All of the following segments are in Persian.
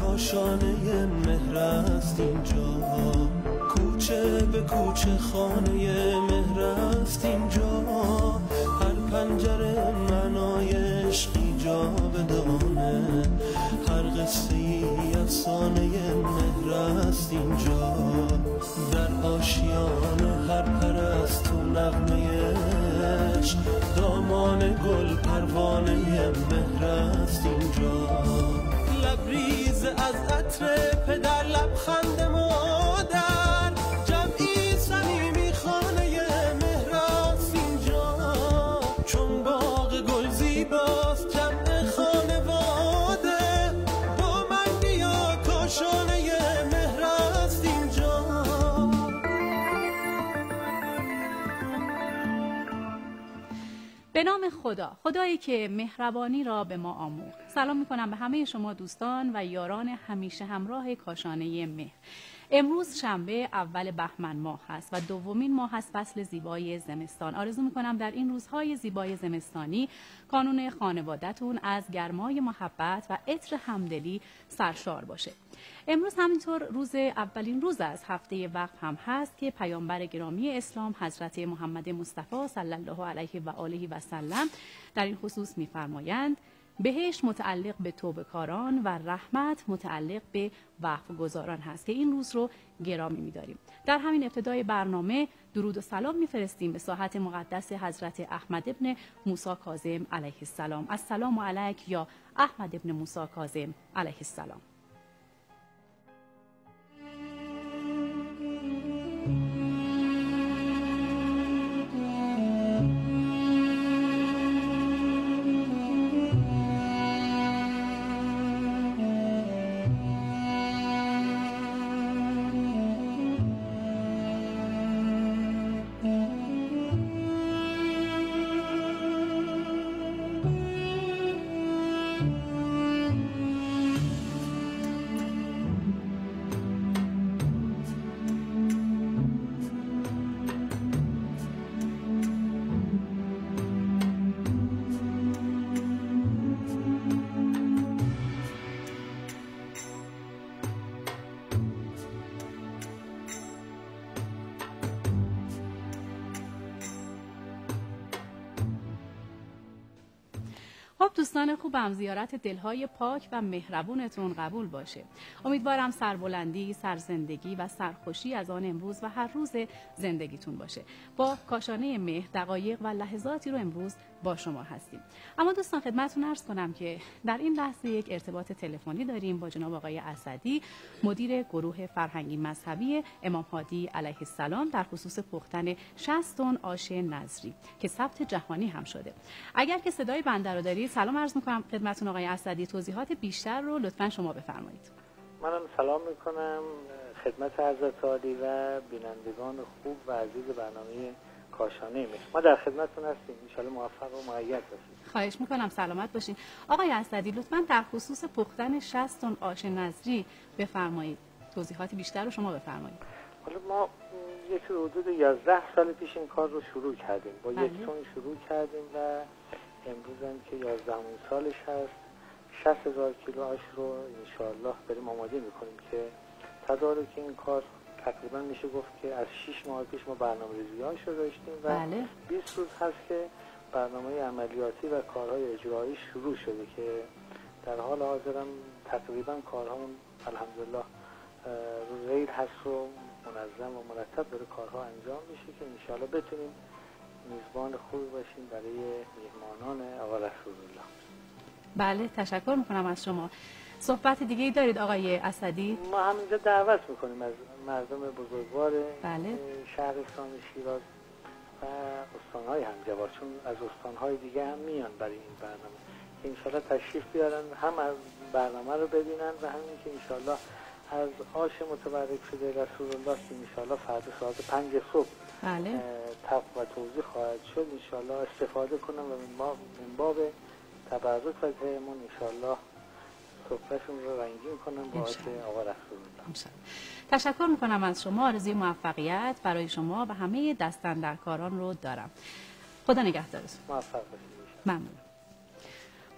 کاشانه مهر است اینجا، کوچه به کوچه خانه مهر است اینجا، هر پنجره معنای عشقی جا بدانه، هر قصه ای افسانه مهر است اینجا، در آشیان هر پرست و نغمه عشق، دامان گل پروانه مهر است اینجا، لبریز از عطر پدر، لبخند مادر، جمعی صمیمی خانه مهر است اینجا، چون باغ گل زیباست جمع خانواده، با من بیا کاشانه مهر است اینجا. به نام خدا، خدایی که مهربانی را به ما آموخت. سلام میکنم به همه شما دوستان و یاران همیشه همراه کاشانه مهر. امروز شنبه اول بهمن ماه هست و دومین ماه از فصل زیبای زمستان. آرزو میکنم در این روزهای زیبای زمستانی کانون خانوادتون از گرمای محبت و عطر همدلی سرشار باشه. امروز همینطور اولین روز از هفته وقف هم هست که پیامبر گرامی اسلام حضرت محمد مصطفی صلی الله علیه و آله و سلم در این خصوص می‌فرمایند بهشت متعلق به توبه‌کاران و رحمت متعلق به وقف گزاران هست که این روز رو گرامی می‌داریم. در همین ابتدای برنامه درود و سلام می‌فرستیم به ساحت مقدس حضرت احمد ابن موسی کاظم علیه السلام. السلام علیک یا احمد ابن موسی کاظم علیه السلام. دوستان خوبم، زیارت دلهای پاک و مهربونتون قبول باشه. امیدوارم سربلندی، سرزندگی و سرخوشی از آن امروز و هر روز زندگیتون باشه. با کاشانه مهر دقایق و لحظاتی رو امروز با شما هستیم. اما دوستان خدمتتون عرض کنم که در این لحظه یک ارتباط تلفنی داریم با جناب آقای اسدی، مدیر گروه فرهنگی مذهبی امام هادی علیه السلام در خصوص پختن 60 تن آش نظری که ثبت جهانی هم شده. اگر که صدای بنده رو دارید، سلام عرض می‌کنم خدمتتون آقای اسدی. توضیحات بیشتر رو لطفاً شما بفرمایید. منم سلام می‌کنم خدمت حضرت عالی و بینندگان خوب و عزیز برنامه کاشانه مهر. ما در خدمتتون هستیم، ان شاءالله موفق و مؤید باشید. خواهش می‌کنم، سلامت باشین. آقای اسدی لطفاً در خصوص پختن 60 تن آش نظری بفرمایید. توضیحات بیشتر رو شما بفرمایید. حالا ما یک حدود 11 سال پیش این کار رو شروع کردیم. با یک تن شروع کردیم و امروز هم که 11مین سالش هست 60,000 کیلو آش رو انشاءالله بریم آماده میکنیم که تدارک این کار تقریبا میشه گفت که از 6 ماه پیش ما برنامه‌ریزی هاش رو داشتیم و 20 روز هست که برنامه عملیاتی و کارهای اجرایی شروع شده که در حال حاضرم تقریبا کارها الحمدلله رو ریل هست و منظم و مرتب داره کارها انجام میشه که انشاءالله بتونیم میزبان خوبی باشیم برای مهمانان آقا رسول الله. بله، تشکر میکنم از شما. صحبت دیگه ای دارید آقای اسدی؟ ما همینجا دعوت میکنیم از مردم بزرگوار بله. شهرستان شیراز و استانهای همجوار، چون از استانهای دیگه هم میان برای این برنامه که انشالله تشریف بیارن، هم از برنامه رو ببینن و همین که انشالله از آش متبرک شده رسول الله که انشالله فردا ساعت 5 صبح بله. تف و توضیح خواهد شد، انشالله استفاده کنم و من باب تبرک و تیمون انشالله صحبتشون رو رنگین کنم با آش آقا رسول الله. تشکر میکنم از شما. آرزوی موفقیت برای شما و همه دستاندرکاران رو دارم. خدا نگهدارتون. موفق باشید. ممنون.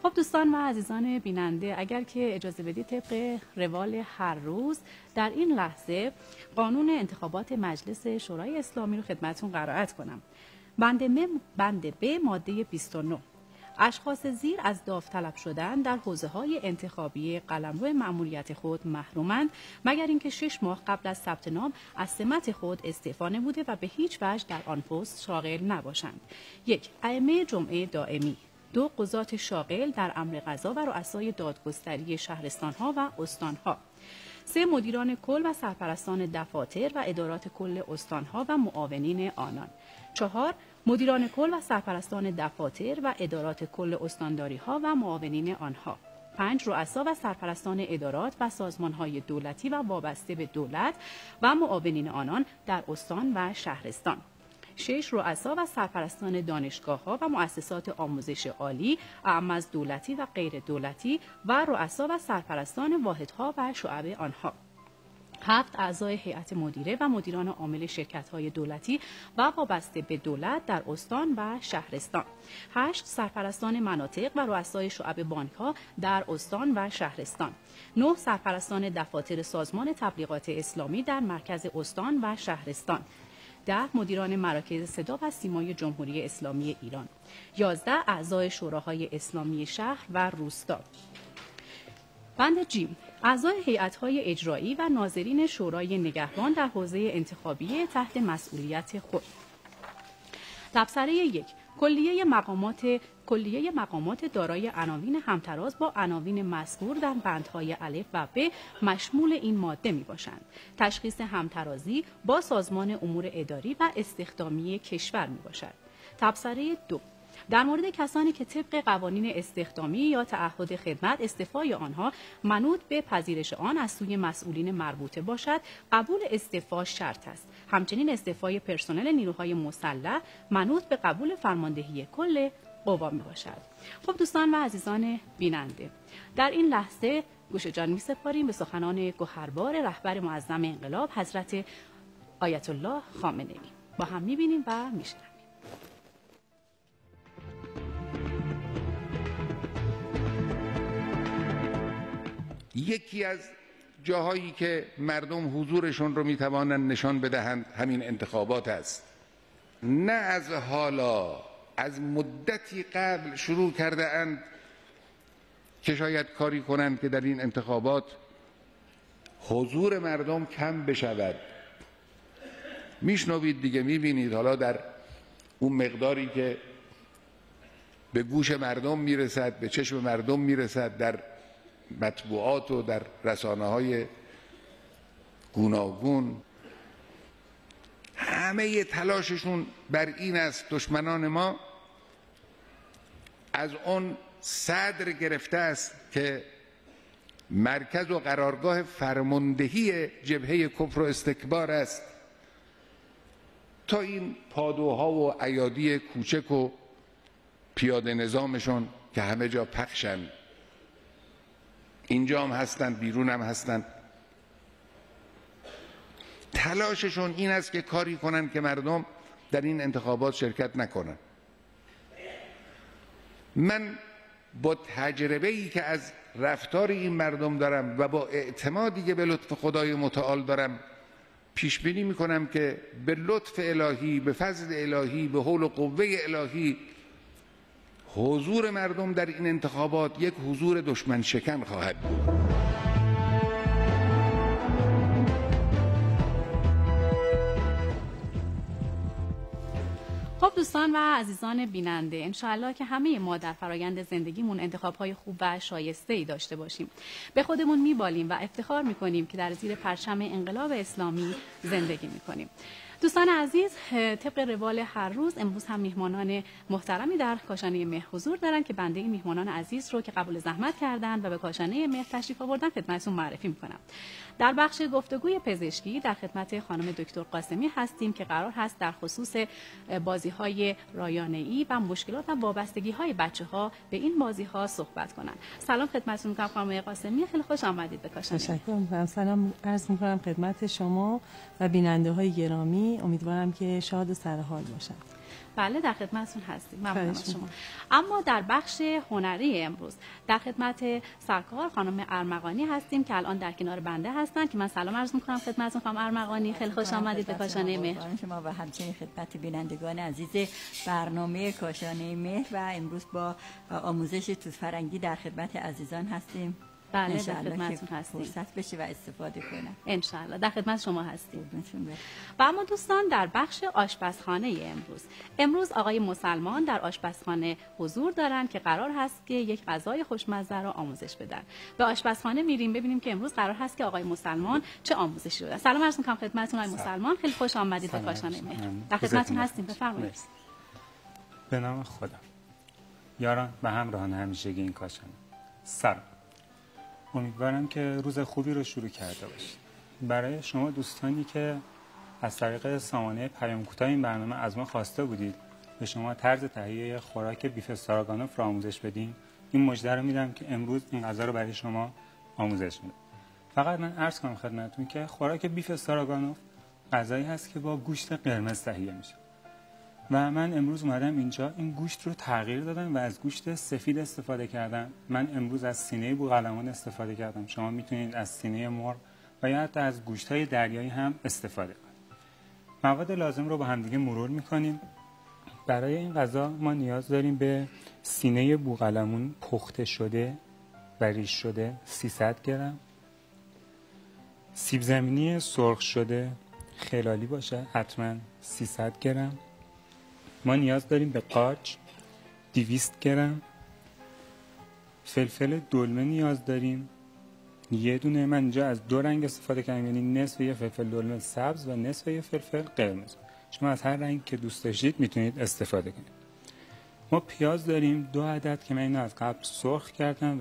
خب دوستان و عزیزان بیننده، اگر که اجازه بدید طبق روال هر روز در این لحظه قانون انتخابات مجلس شورای اسلامی رو خدمتتون قرائت کنم. بند ب ماده 29: اشخاص زیر از داوطلب شدن در حوزه‌های انتخابی قلمرو مأموریت خود محرومند مگر اینکه 6 ماه قبل از ثبت نام از سمت خود استعفا نموده و به هیچ وجه در آن پست شاغل نباشند. 1. ائمه جمعه دائمی. 2. قضات شاغل در امر قضا و رؤسای دادگستری شهرستان‌ها و استان‌ها. 3. مدیران کل و سرپرستان دفاتر و ادارات کل استان‌ها و معاونین آنان. 4. مدیران کل و سرپرستان دفاتر و ادارات کل استانداری‌ها و معاونین آنها. 5. رؤسا و سرپرستان ادارات و سازمان‌های دولتی و وابسته به دولت و معاونین آنان در استان و شهرستان. 6. رؤسا و سرپرستان دانشگاه‌ها و مؤسسات آموزش عالی، اعم از دولتی و غیر دولتی و رؤسا و سرپرستان واحدها و شعب آنها. 7. اعضای هیئت مدیره و مدیران عامل شرکت‌های دولتی و وابسته به دولت در استان و شهرستان. 8. سرپرستان مناطق و رؤسای شعب بانک‌ها در استان و شهرستان. 9. سرپرستان دفاتر سازمان تبلیغات اسلامی در مرکز استان و شهرستان. 10. مدیران مراکز صدا و سیمای جمهوری اسلامی ایران. 11. اعضای شوراهای اسلامی شهر و روستا. بند ج: اعضای هیئت‌های اجرایی و ناظرین شورای نگهبان در حوزه انتخابی تحت مسئولیت خود. تبصره 1: کلیه مقامات دارای عناوین همتراز با عناوین مذکور در بندهای الف و ب مشمول این ماده میباشند. تشخیص همترازی با سازمان امور اداری و استخدامی کشور میباشد. تبصره 2: در مورد کسانی که طبق قوانین استخدامی یا تعهد خدمت استعفای آنها منوط به پذیرش آن از سوی مسئولین مربوطه باشد، قبول استعفا شرط است. همچنین استعفای پرسنل نیروهای مسلح منوط به قبول فرماندهی کل قوا می باشد. خب دوستان و عزیزان بیننده، در این لحظه گوش جان می سپاریم به سخنان گوهربار رهبر معظم انقلاب حضرت آیت الله خامنه‌ای. با هم می بینیم و می شنویم. یکی از جاهایی که مردم حضورشون رو میتوانند نشان بدهند همین انتخابات است. نه از حالا، از مدتی قبل شروع کرده اند که شاید کاری کنند که در این انتخابات حضور مردم کم بشود. میشنوید دیگه، میبینید حالا در اون مقداری که به گوش مردم میرسد، به چشم مردم میرسد، در مطبوعات و در رسانه‌های گوناگون، همه تلاششون بر این است دشمنان ما از اون صدر گرفته است که مرکز و قرارگاه فرماندهی جبهه کفر و استکبار است، تا این پادوها و ایادی کوچک و پیاده نظامشون که همه جا پخشن، اینجا هم هستن، بیرون هم هستن، تلاششون این است که کاری کنن که مردم در این انتخابات شرکت نکنن. من با تجربه‌ای که از رفتار این مردم دارم و با اعتمادی که به لطف خدای متعال دارم پیش بینی میکنم که به لطف الهی، به فضل الهی، به حول و قوه الهی حضور مردم در این انتخابات یک حضور دشمن شکن خواهد بود. خب دوستان و عزیزان بیننده، انشاءالله که همه ما در فرایند زندگیمون انتخاب‌های خوب و شایسته‌ای داشته باشیم. به خودمون میبالیم و افتخار میکنیم که در زیر پرچم انقلاب اسلامی زندگی میکنیم. دوستان عزیز، طبق روال هر روز امروز هم میهمانان محترمی در کاشانه مهر حضور دارن که بنده این میهمانان عزیز رو که قبول زحمت کردن و به کاشانه مهر تشریف آوردن خدمتتون معرفی میکنم. در بخش گفتگوی پزشکی در خدمت خانم دکتر قاسمی هستیم که قرار هست در خصوص بازی‌های رایانه‌ای و مشکلات و وابستگی‌های بچه‌ها به این بازی‌ها صحبت کنن. سلام خدمتتون می‌کنم خانم قاسمی، خیلی خوش آمدید به کاشانه. تشکر می‌کنم. سلام عرض می‌کنم خدمت شما و بیننده‌های گرامی. امیدوارم که شاد و سرحال باشن. بله در خدمتتون هستیم. ممنون از شما. اما در بخش هنری امروز در خدمت سرکار خانم ارمغانی هستیم که الان در کنار بنده هستن که من سلام عرض می‌کنم خدمتتون خانم ارمغانی. خیلی خوش آمدید به کاشانه مهر. شما و همچنین خدمت بینندگان عزیز برنامه کاشانه مهر و امروز با آموزش توت فرنگی در خدمت عزیزان هستیم. بله در خدمتتون هستیم. فرصت بشه و استفاده کنم. ان شاءالله در خدمت شما هستیم. و اما دوستان در بخش آشپزخانه امروز آقای مسلمان در آشپزخانه حضور دارن که قرار هست که یک غذای خوشمزه را آموزش بدن. به آشپزخانه میریم ببینیم که امروز قرار هست که آقای مسلمان چه آموزشی دادن. سلام عرض می‌کنم خدمتتون آقای مسلمان. خیلی خوش آمدید به کاشانه مهر. در خدمتتون هستیم. بفرمایید. به نام خدا. یاران و همراهان همیشگی این کاشانه. سلام. امیدوارم که روز خوبی رو شروع کرده باشید. برای شما دوستانی که از طریق سامانه پیام کوتاه این برنامه از ما خواسته بودید به شما طرز تهیه خوراک بیف استراگانوف رو آموزش بدیم، این مژده رو میدم که امروز این غذا رو برای شما آموزش میدم. فقط من عرض کنم خدمتتون که خوراک بیف استراگانوف غذایی هست که با گوشت قرمز تهیه میشه و من امروز اومدم اینجا این گوشت رو تغییر دادم و از گوشت سفید استفاده کردم. من امروز از سینه بوقلمون استفاده کردم. شما میتونید از سینه مرغ و یا حتی از گوشت‌های دریایی هم استفاده کنید. مواد لازم رو با همدیگه مرور میکنیم. برای این غذا ما نیاز داریم به سینه بوقلمون پخته شده و ریش شده 300 گرم، سیب زمینی سرخ شده خلالی باشه حتما 300 گرم. ما نیاز داریم به قارچ 200 گرم، فلفل دلمه نیاز داریم یه دونه. من اینجا از 2 رنگ استفاده کردم، یعنی نصف یه فلفل دلمه سبز و نصف یه فلفل قرمز. شما از هر رنگ که دوست داشتید میتونید استفاده کنید. ما پیاز داریم 2 عدد که من اینو از قبل سرخ کردم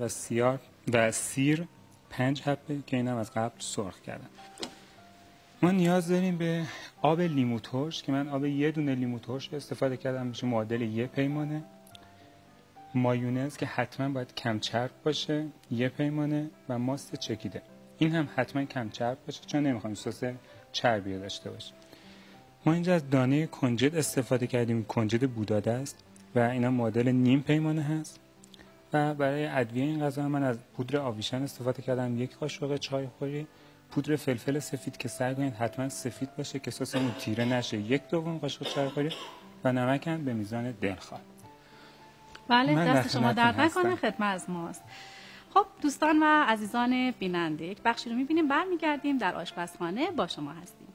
و سیر 5 حبه که اینم از قبل سرخ کردم. ما نیاز داریم به آب لیمو ترش که من آب یه دونه لیمو ترش استفاده کردم، میشه معادل 1 پیمانه. مایونز که حتما باید کم چرب باشه 1 پیمانه و ماست چکیده این هم حتما کم چرب باشه چون نمیخوایم سس چربی داشته باشه. ما اینجا از دانه کنجد استفاده کردیم، کنجد بوداده است و اینا معادل نیم پیمانه هست. و برای ادویه این غذا من از پودر آویشن استفاده کردم 1 قاشق چای خوری. پودر فلفل سفید که سعی کنید حتما سفید باشه که سسمون تیره نشه 1/2 قاشق چای خوری و نمک هم به میزان دلخواه. بله دست شما درد نکنه، خدمت از ماست. خب دوستان و عزیزان بیننده یک بخشی رو می‌بینیم، برمیگردیم در آشپزخانه با شما هستیم.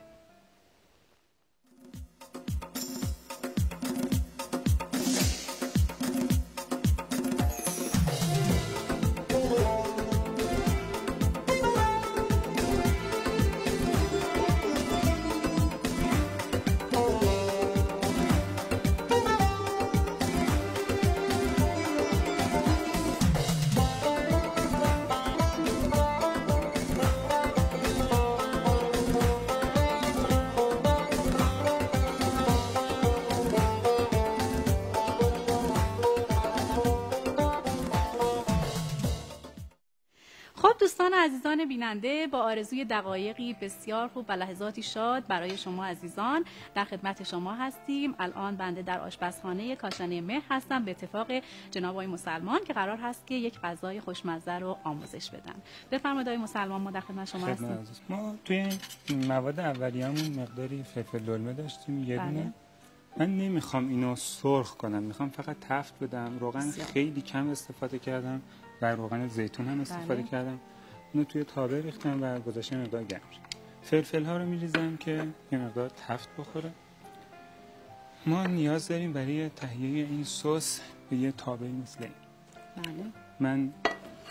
دوستان عزیزان بیننده، با آرزوی دقایقی بسیار خوب و لحظاتی شاد برای شما عزیزان در خدمت شما هستیم. الان بنده در آشپزخانه کاشانه مهر هستم به اتفاق جناب آقای مسلمان که قرار هست که یک غذای خوشمزه رو آموزش بدن. بفرمایید آقای مسلمان، ما در خدمت شما هستیم. ما توی مواد اولیه‌مون مقداری فلفل دلمه داشتیم یه دونه. من نمیخوام اینو سرخ کنم، میخوام فقط تفت بدم. روغن خیلی کم استفاده کردم و روغن زیتون هم استفاده کردم. اینو توی تابه ریختم و گذاشتم مقدار گرم شه. فلفل ها رو میریزم که یه مقدار تفت بخوره. ما نیاز داریم برای تهیه این سس به یه تابه مثل این. بله. من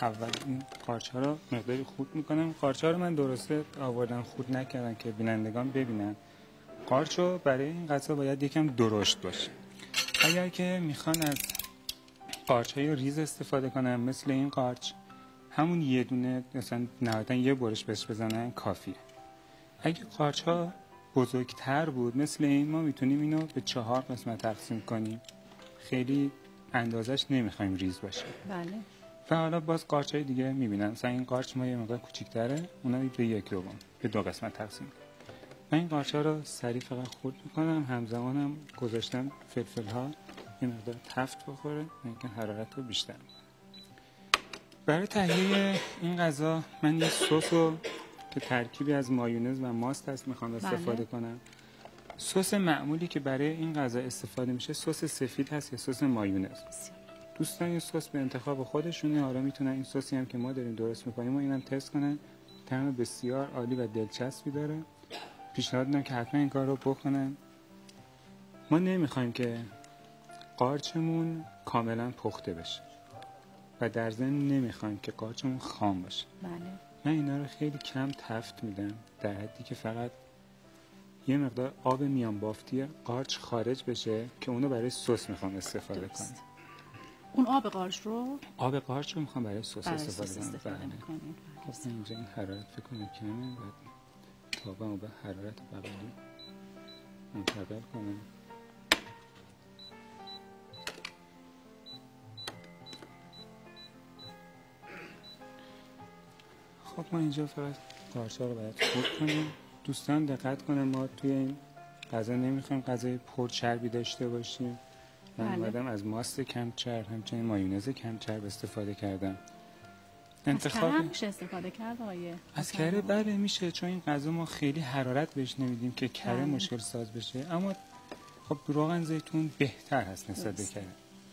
اول این قارچ ها رو مقداری خورد میکنم. قارچ ها رو من درسته آوردم خورد نکردم که بینندگان ببینن. قارچ رو برای این غذا باید یکم درشت باشه. اگر که میخوان از قارچ های ریز استفاده کنم مثل این قارچ، همون یه دونه مثلا نهایتا یه برش بهش بزنن کافیه. اگه قارچ ها بزرگتر بود مثل این، ما میتونیم اینو به 4 قسمت تقسیم کنیم. خیلی اندازش نمیخوایم ریز باشه. بله. و حالا باز قارچ های دیگه میبینن مثلا این قارچ ما یه مقدار کوچیک‌تره، اونا به 1/2 به 2 قسمت تقسیم کنیم. من این قارچ‌ها رو سریع فقط خورد میکنم، همزمانم گذاشتم فلفل‌ها یه مقدار تفت بخوره اینکه حرارت رو بیشتر. برای تهیه این غذا من یه سس رو که ترکیبی از مایونز و ماست هست میخوام استفاده کنم. سس معمولی که برای این غذا استفاده میشه سس سفید هست یا سس مایونز. دوستان این سس به انتخاب خودشونه، حالا میتونن این سسی هم که ما داریم درست میکنیم و اینم تست کنن. طعم بسیار عالی و دلچسبی داره. پیشنهاد میدم که حتما این کار رو بکنن. ما نمیخوایم که قارچمون کاملا پخته بشه و در ضمن نمیخوایم که قارچمون خام باشه. بله. من اینا رو خیلی کم تفت میدم در حدی که فقط یه مقدار آب میان بافتی قارچ خارج بشه که اونو برای سس میخوام استفاده کنم. اون آب قارچ رو میخوام برای سس استفاده کنم. خب اینجا این حرارت فکر کنم کمه و تابمو به حرارت بغلی منتقل کنم. خب ما اینجا فقط قارچ‌ها رو باید خورد کنیم. دوستان دقت کنیم ما توی این غذا نمیخوایم غذای پرچربی داشته باشیم. من اومدم از ماست کم چرب همچنین مایونز کم چرب استفاده کردم. انتخاب از کره میشه استفاده کرد آیه؟ از کره بله میشه، چون این غذا ما خیلی حرارت بهش نمیدیم که کره مشکل ساز بشه، اما خب روغن زیتون بهتر هست نسبت به کره.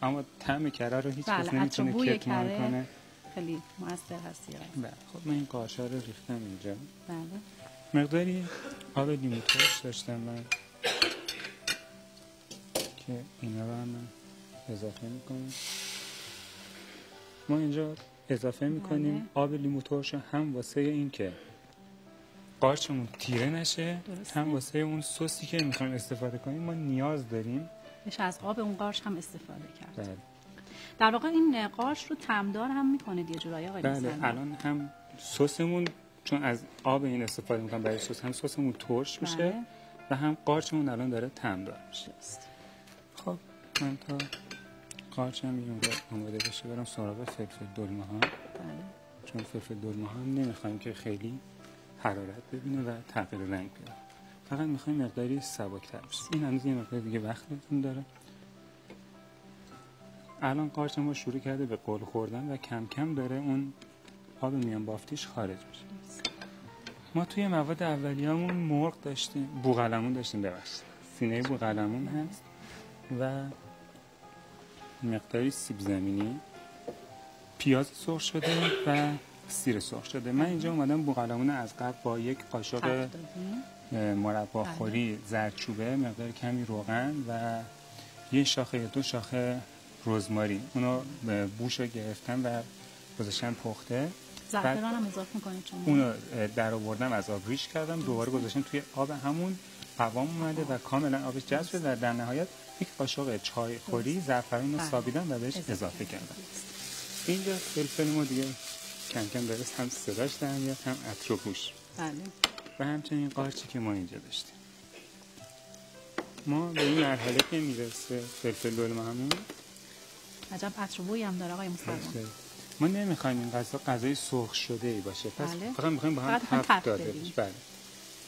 اما طعم کره رو هیچ کس نمیتونه کتمان کنه. خیلی موثر هست. بله. خب من این قارچ‌ها رو ریختم اینجا. بله. مقداری آب لیمو ترش داشتم من که اینا رو هم اضافه میکنم. ما اینجا اضافه میکنیم آب لیمو ترش هم واسه این که قارچمون تیره نشه، هم واسه اون سسی که میخوایم استفاده کنیم ما نیاز داریم بشه از آب اون قارچ هم استفاده کرد. بله. در واقع این قارچ رو طعمدار هم میکنه یه جورایی آقای بله. الان هم سسمون چون از آب این استفاده میکنم برای سس، هم سسمون ترش میشه. بله. و هم قارچمون الان داره طعمدار میشه. خب من تا قارچم یه مقدار آماده بشه برم سراغ فلفل دلمه ها. بله. چون فلفل دلمه ها نمیخوایم که خیلی حرارت ببینه و تغییر رنگ بده. فقط میخوایم مقداری سبک‌تر بشه. این هنوز یه مقدار دیگه وقتتون داره. الان قارچ ما شروع کرده به قل خوردن و کم کم داره اون آب میان بافتیش خارج میشه. ما توی مواد اولیه‌مون مرغ داشتیم، بوقلمون داشتیم، ببخشید سینه بوقلمون هست و مقداری سیب زمینی، پیاز سرخ شده و سیر سرخ شده. من اینجا اومدم بوقلمون از قبل با یک قاشق مرباخوری زردچوبه، مقدار کمی روغن و یه شاخه یا 2 شاخه رزماری اونو بوش رو گرفتم و گذاشتم پخته. زعفران هم اضافه می‌کنید چون اونو در آوردم از آب ریش کردم، دوباره گذاشتم توی آب همون قوام اومده و کاملا آبش جذب شد. در نهایت یک قاشق چای خوری زعفران رو سابیدم و بهش اضافه کردم. اینجا فلفل ما دیگه کم کم داره هم صداش در میاد هم عطر و بوش. بله. و همچنین قارچی که ما اینجا داشتیم. ما به این مرحله که میرسه فلفل دلمه همون عجب عطر و بویی هم داره آقای مصطفی. ما نمیخوایم این غذای سرخ شده ای باشه، پس بله. فقط میخوایم با هم تفت داده بشه. بله.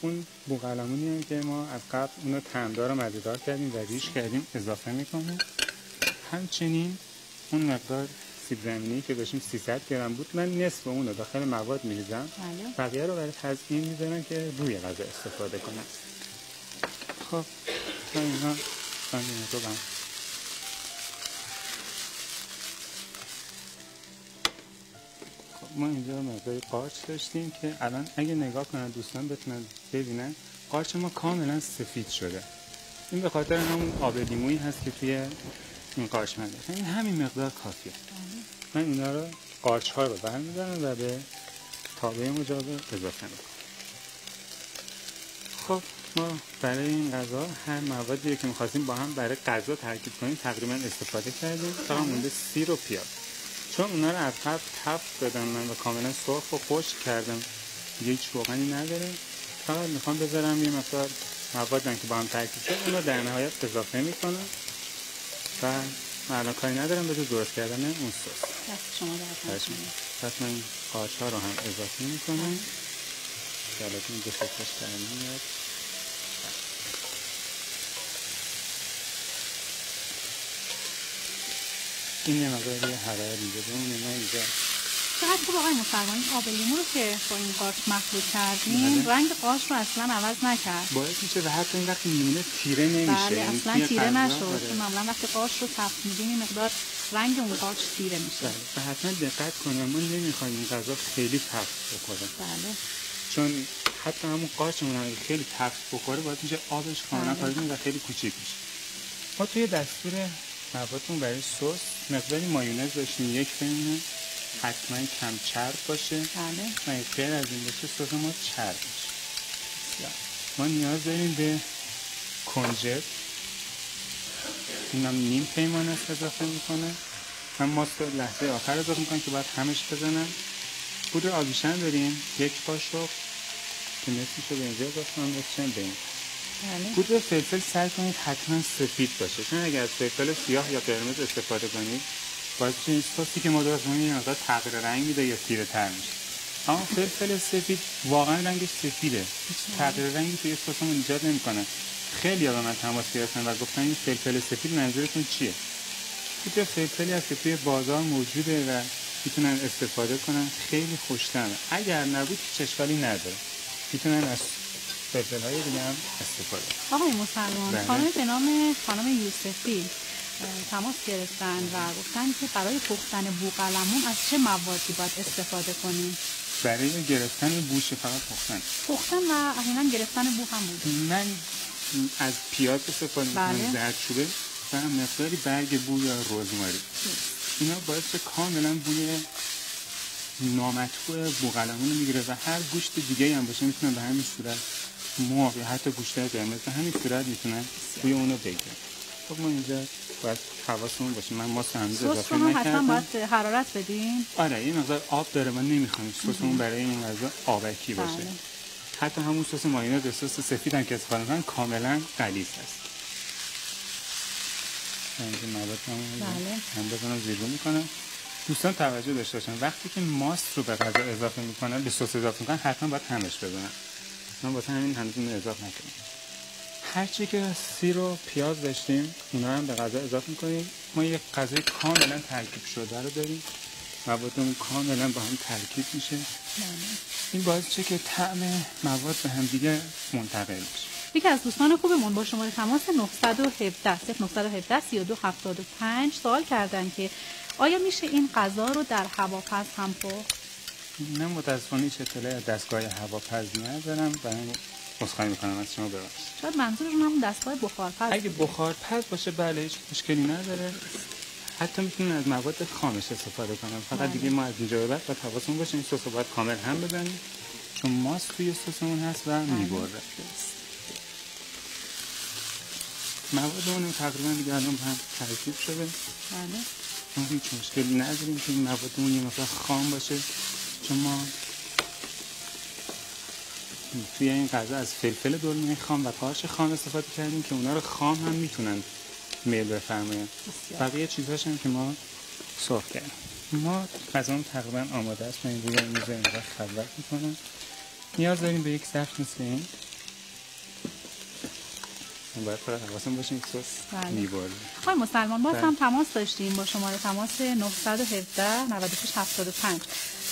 اون بوقلمونی هم که ما از قبل اونو طعمدار و مزه‌دار کردیم و ریش کردیم اضافه میکنیم. همچنین اون مقدار سیب زمینی که داشتیم 300 گرم بود، من نصف اون رو داخل مواد میریزم. بله. بقیه رو برای تزیین میذارم که روی غذا استفاده کنم. خب تا اینا رو ما اینجا مقداری قارچ داشتیم که الان اگه نگاه کنن دوستان بتونن ببینن قارچ ما کاملا سفید شده. این به خاطر همون آب لیمویی هست که توی این قارچ من داشتم. این همین مقدار کافیه. من اینا رو قارچ ها رو برمی‌دارم و به تابع مجاور اضافه میکنم. خب ما برای این غذا هر موادی که می‌خواستیم با هم برای غذا ترکیب کنیم تقریبا استفاده کردیم. فقط مونده سیر و پیاز. چون اونا رو از قبل تفت دادم من و کاملا سرخ و خشک کردم، هیچ روغنی نداره. فقط میخوام بذارم یه مقدار موادن که با هم ترکیب شد اون رو در نهایت اضافه میکنم و الان کاری ندارم به درست کردن اون سس. دست شما درد نکنه. پس من قارچ ها رو هم اضافه میکنم که البته این دو شکلش در میاد. این یه مقدار حراره میده بمونه. ما اینجا چقدر خوب آقای مسلمان این آب لیمو رو که با این قارچ مخلوط کردیم رنگ قارچ رو اصلا عوض نکرد. باعث میشه و حتی این وقتی میمونه تیره نمیشه. بله اصلا تیره نشد. معمولا وقتی قارچ رو تفت میدیم این مقدار رنگ اون قارچ تیره میشه. و حتما دقت کنیم ما نمیخوایم این غذا خیلی تفت بخوره. بله. چون حتی همون قارچمون هم خیلی تفت بخوره باعث میشه آبش کاملا خارج و خیلی کوچیک میشه. ما توی دستور موادمون برای سس مقداری مایونز داشتیم، یک بمونه، حتما کم چرب باشه. بله. و غیر از این باشه سس ما چرب باشه. ما نیاز داریم به کنجد، اینم نیم پیمانه اضافه میکنه. من ماست لحظه آخر اضافه میکنم که باید همش بزنم. پودر آویشن داریم، یک قاشق که نصفش رو به اینجا اضافه کنم، نصفش به این. پودر فلفل سعی کنید حتما سفید باشه، چون اگر فلفل سیاه یا قرمز استفاده کنید باعث میشه سسی که ما درست می‌کنیم یه مقدار تغییر رنگ میده یا تیره تر میشه. اما فلفل سفید واقعا رنگش سفیده، هیچ تغییر رنگی توی سسمون ایجاد نمی‌کنه. خیلی‌ها به من تماس گرفتن و گفتن این فلفل سفید منظورتون چیه؟ پودر فلفلی هست که توی بازار موجوده و میتونن استفاده کنن، خیلی خوش‌طعمه. اگر نبود هیچ اشکالی نداره، میتونن از فلفل‌های دیگه هم استفاده کنن. آقای مسلمان، خانم به نام خانم یوسفی تماس گرفتن و گفتن که برای پختن بوقلمون از چه موادی باید استفاده کنیم؟ برای گرفتن بوش فقط پختن و احیانا گرفتن بو هم بود. من از پیاز استفاده میکنم، زردچوبه و مقداری برگ بو یا رزماری. اینا باعث کاملا بوی نامطبوع بوقلمون رو میگیره و هر گوشت دیگه هم باشه میتونن به همین صورت مرغ یا حتی گوشت قرمز به همین صورت میتونن بوی اونو بگیرن. خب ما اینجا باید حواسمون باشه. من ماست هنوز اضافه نکردم. حتما باید حرارت بدیم. آره این مقدار آب داره، من نمیخوام سسمون برای این غذا آبکی باشه. بله. حتی همون سس مایونز، سس سفید هم که استفاده می‌کنن کاملا غلیظ است. این مواد هم بزنم زیرو میکنم. دوستان توجه داشته باشن وقتی که ماست رو به غذا اضافه میکنن، به سس اضافه میکنن، حتما باید همش بزنن. من واسه همین هنوز اون اضافه نکردم. هرچی که سیر و پیاز داشتیم اونا هم به غذا اضافه میکنیم. ما یک غذای کاملا ترکیب شده رو داریم، موادمون کاملا با هم ترکیب میشه. این باعث میشه که طعم مواد به هم دیگه منتقل بشه. یکی از دوستان خوبمون با شماره تماس 917 3275 سوال کردن که آیا میشه این غذا رو در هواپز هم پخت؟ نه متاسفانه هیچ اطلاعی از دستگاه هواپز ندارم و من عذرخواهی میکنم از شما ببخشید. شاید منظورشون همون دستگاه بخارپز. اگه بخارپز باشه بله هیچ مشکلی نداره. حتی میتونن از مواد خامش استفاده کنن. فقط دیگه ما از اینجا به بعد باید حواسمون باشه این سس رو باید کامل هم بزنیم چون ماست توی سسمون هست و میبره. موادمون تقریبا دیگه الان هم ترکیب شده. بله. ما هیچ مشکلی نداریم که این موادمون یه مقدار خام باشه چون ما توی این غذا از فلفل دلمه خام و قارچ خام استفاده کردیم که اونا رو خام هم میتونن میل بفرماین. بقیه چیزهاش هم که ما سرخ کردیم. ما غذامون تقریبا آماده است. من روی میز اینجا خلوت میکنم. نیاز داریم به یک ظرف مثل این. باید فقط حواسم باشه این سس میباره. آقای مسلمان باز هم تماس داشتیم با شماره تماس 917 96 75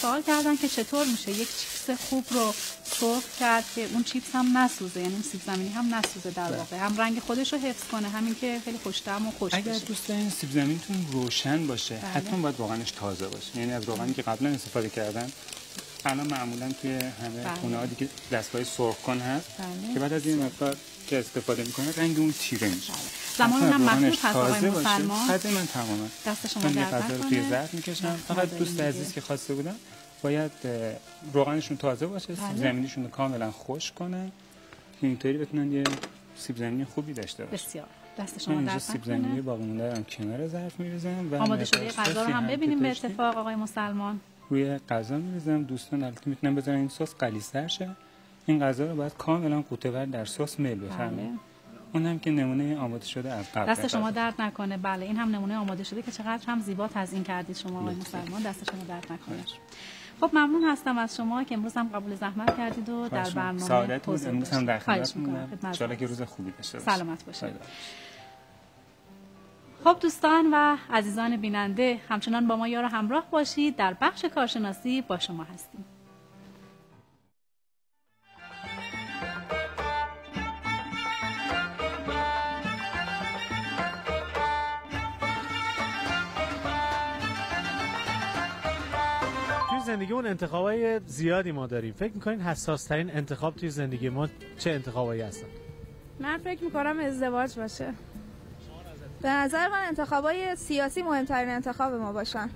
سوال کردن که چطور میشه یک چیپس خوب رو سرخ کرد که اون چیپس هم نسوزه، یعنی اون سیب زمینی هم نسوزه در واقع، هم رنگ خودش رو حفظ کنه همین که خیلی خوش‌طعم و خوش بشه. اگر دوست دارین سیب زمینیتون روشن باشه حتما باید روغنش تازه باشه، یعنی از روغنی که قبلا استفاده کردن الان معمولا توی همه خونه‌ها دیگه دستگاه سرخ کن هست که بعد از این مقدار که استفاده میکنه رنگ اون تیره میشه. زمان هم مخصوص هست آقای مسلمان. خیلی من تماما دست شما درد نکنه. من توی ظرف میکشم. فقط دوست عزیز که خواسته بودن باید روغنشون تازه باشه، سیب زمینیشون رو کاملا خشک کنن که اینطوری بتونن یه سیب زمینی خوبی داشته باشن. بسیار دست شما درد نکنه. سیب زمینی باقی مونده رو کنار ظرف میریزم و آماده شده غذا رو هم ببینیم به اتفاق آقای مسلمان. روی غذا میریزم. دوستان البته میتونن بذارن این سس غلیظ‌تر شه. این غذا رو باید کاملا قوطه‌ور در سس میل بفرمایید. اونم که نمونه آماده شده از قبل. دست شما درد نکنه. بله این هم نمونه آماده شده که چقدر هم زیبا تزیین کردید شما آقای مسلمان. دست شما درد نکنه. خب ممنون هستم از شما که امروز هم قبول زحمت کردید و در برنامه سعادت بود. امروز هم در خدمتتونم. ان شاءالله که روز خوبی داشته باشید. سلامت باشید. خب دوستان و عزیزان بیننده، همچنان با ما یار همراه باشید. در بخش کارشناسی با شما هستیم. زندگیمون انتخابای زیادی ما داریم. فکر می‌کنین حساس ترین انتخاب توی زندگی ما چه انتخابایی هستن؟ من فکر می‌کنم ازدواج باشه. به نظر من انتخابای سیاسی مهمترین انتخاب ما باشن.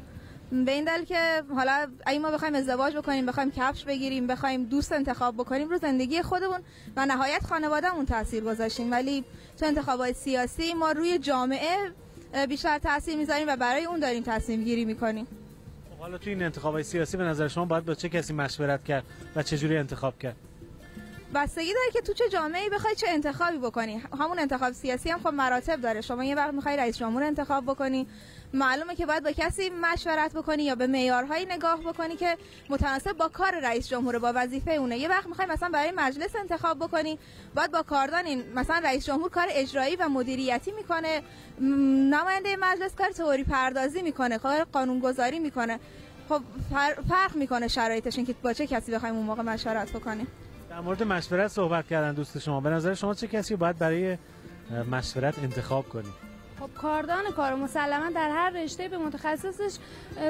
به این دلیل که حالا اگه ما بخوایم ازدواج بکنیم، بخوایم کفش بگیریم، بخوایم دوست انتخاب بکنیم، رو زندگی خودمون و نهایت خانوادهمون تاثیر گذاشتیم، ولی تو انتخابای سیاسی ما روی جامعه بیشتر تاثیر میذاریم و برای اون داریم تصمیم گیری میکنیم. حالا توی این انتخابای سیاسی به نظر شما باید با چه کسی مشورت کرد و چه جوری انتخاب کرد؟ بستگی داره که تو چه جامعه‌ای بخوای چه انتخابی بکنی. همون انتخاب سیاسی هم خب مراتب داره. شما یه وقت می‌خوای رئیس جمهور انتخاب بکنی، معلومه که باید با کسی مشورت بکنی یا به معیارهای نگاه بکنی که متناسب با کار رئیس جمهور، با وظیفه اونه. یه وقت می‌خوای مثلا برای مجلس انتخاب بکنی، باید با کاردان مثلا رئیس جمهور کار اجرایی و مدیریتی میکنه، نماینده مجلس کار تئوری پردازی میکنه، کار قانونگذاری میکنه. خب فرق میکنه شرایطش، این که با چه کسی بخوایم اون موقع مشورت بکنیم. در مورد مشورت صحبت کردن دوست شما، به نظر شما چه کسی باید برای مشورت انتخاب کنیم؟ خب کاردان کارو مسلما در هر رشته به متخصصش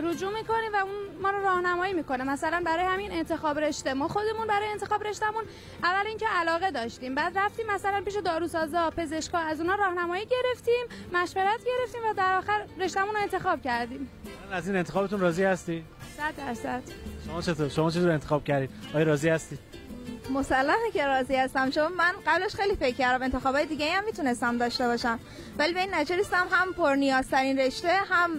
رجوع میکنیم و اون ما رو راهنمایی میکنه. مثلا برای همین انتخاب رشته، ما خودمون برای انتخاب رشتهمون اول اینکه علاقه داشتیم، بعد رفتیم مثلا پیش داروسازا، پزشکا، از اونها راهنمایی گرفتیم، مشورت گرفتیم و در آخر رشتهمون رو انتخاب کردیم. از این انتخابتون راضی هستی؟ 100%. شما چطور؟ شما چطور انتخاب کردید؟ آیا راضی هستی؟ مسلمه که راضی هستم، چون من قبلش خیلی فکر کردم انتخابای دیگه هم میتونستم داشته باشم، ولی به این نتیجه رسیدم هم پرنیازترین رشته، هم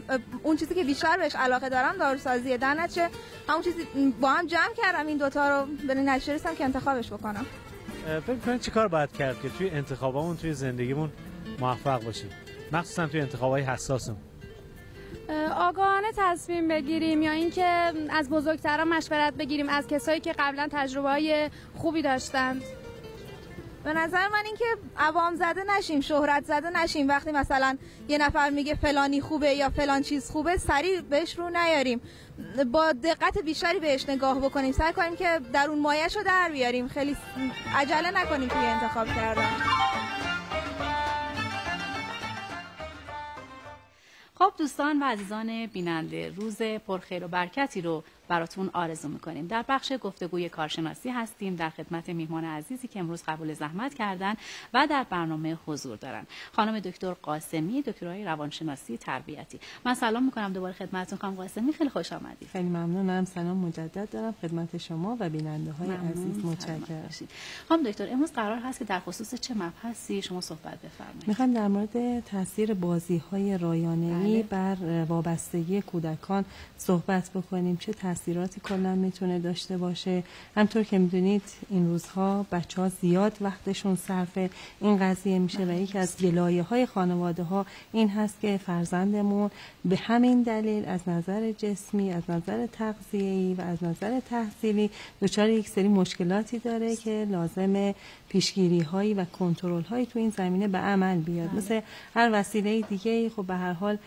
اون چیزی که بیشتر بهش علاقه دارم داروسازیه. در نتیجه همون چیزی با هم جمع کردم این دوتا رو، به این نتیجه رسیدم که انتخابش بکنم. فکر کنید چیکار باید کرد که توی انتخابامون توی زندگیمون موفق باشیم، مخصوصا توی انتخابای حساسمون؟ آگاهانه تصمیم بگیریم، یا اینکه از بزرگتران مشورت بگیریم، از کسایی که قبلا تجربه‌های خوبی داشتند. به نظر من اینکه عوام زده نشیم، شهرت زده نشیم. وقتی مثلا یه نفر میگه فلانی خوبه یا فلان چیز خوبه، سریع بهش رو نیاریم، با دقت بیشتری بهش نگاه بکنیم، سعی کنیم که در اون مایه‌شو در بیاریم، خیلی عجله نکنیم توی انتخاب کردن. خب دوستان و عزیزان بیننده، روز پرخیر و برکتی رو براتون آرزو میکنیم. در بخش گفتگوی کارشناسی هستیم، در خدمت میهمان عزیزی که امروز قبول زحمت کردن و در برنامه حضور دارن، خانم دکتر قاسمی، دکترای روانشناسی تربیتی. من سلام میکنم دوباره خدمتتون خانم قاسمی، خیلی خوش آمدید. خیلی ممنونم، سلام مجدد دارم خدمت شما و بیننده های عزیز. متشکرم. خانم دکتر، امروز قرار هست که در خصوص چه مبحثی شما صحبت بفرمایید؟ میخوام در مورد تاثیر بازی‌های رایانه‌ای بر وابستگی کودکان صحبت بکنیم، چه تاثیراتی کلا میتونه داشته باشه. همطور که میدونید این روزها بچه‌ها زیاد وقتشون صرف این قضیه میشه و یکی از گلایه‌های خانواده‌ها این هست که فرزندمون به همین دلیل از نظر جسمی، از نظر تغذیه‌ای و از نظر تحصیلی دچار یک سری مشکلاتی داره که لازمه پیشگیری‌هایی و کنترل‌هایی تو این زمینه به عمل بیاد. مثل هر وسیله دیگه‌ای خب به هر حال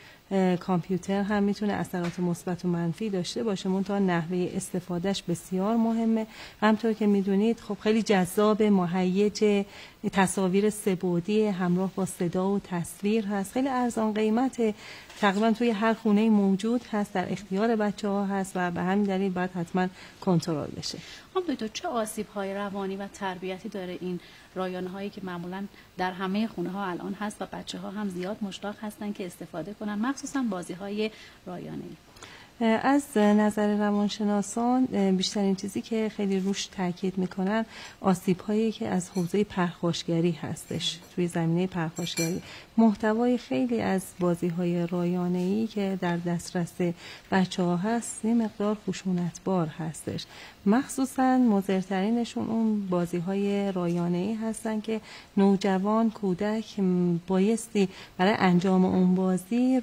کامپیوتر هم میتونه اثرات مثبت و منفی داشته باشه، منتها نحوه استفادهش بسیار مهمه. همطور که میدونید خب خیلی جذاب، مهیج، تصاویر سه‌بعدی همراه با صدا و تصویر هست، خیلی ارزان قیمته، تقریبا توی هر خونه موجود هست، در اختیار بچه‌ها هست و به همین دلیل باید حتما کنترل بشه. خب دکتر، چه آسیب‌های روانی و تربیتی داره این رایانه‌هایی که معمولاً در همه خونه‌ها الان هست و بچه‌ها هم زیاد مشتاق هستن که استفاده کنن، مخصوصاً بازی‌های رایانه‌ای؟ از نظر روانشناسان بیشترین چیزی که خیلی روش تاکید میکنن آسیب‌هایی که از حوزه پرخاشگری هستش. توی زمینه پرخاشگری محتوای خیلی از بازی‌های رایانه‌ای که در دسترس بچه‌ها هست یه مقدار خشونت‌بار هستش. مخصوصاً مضرترینشون اون بازی‌های رایانه‌ای هستن که نوجوان، کودک بایستی برای انجام اون بازی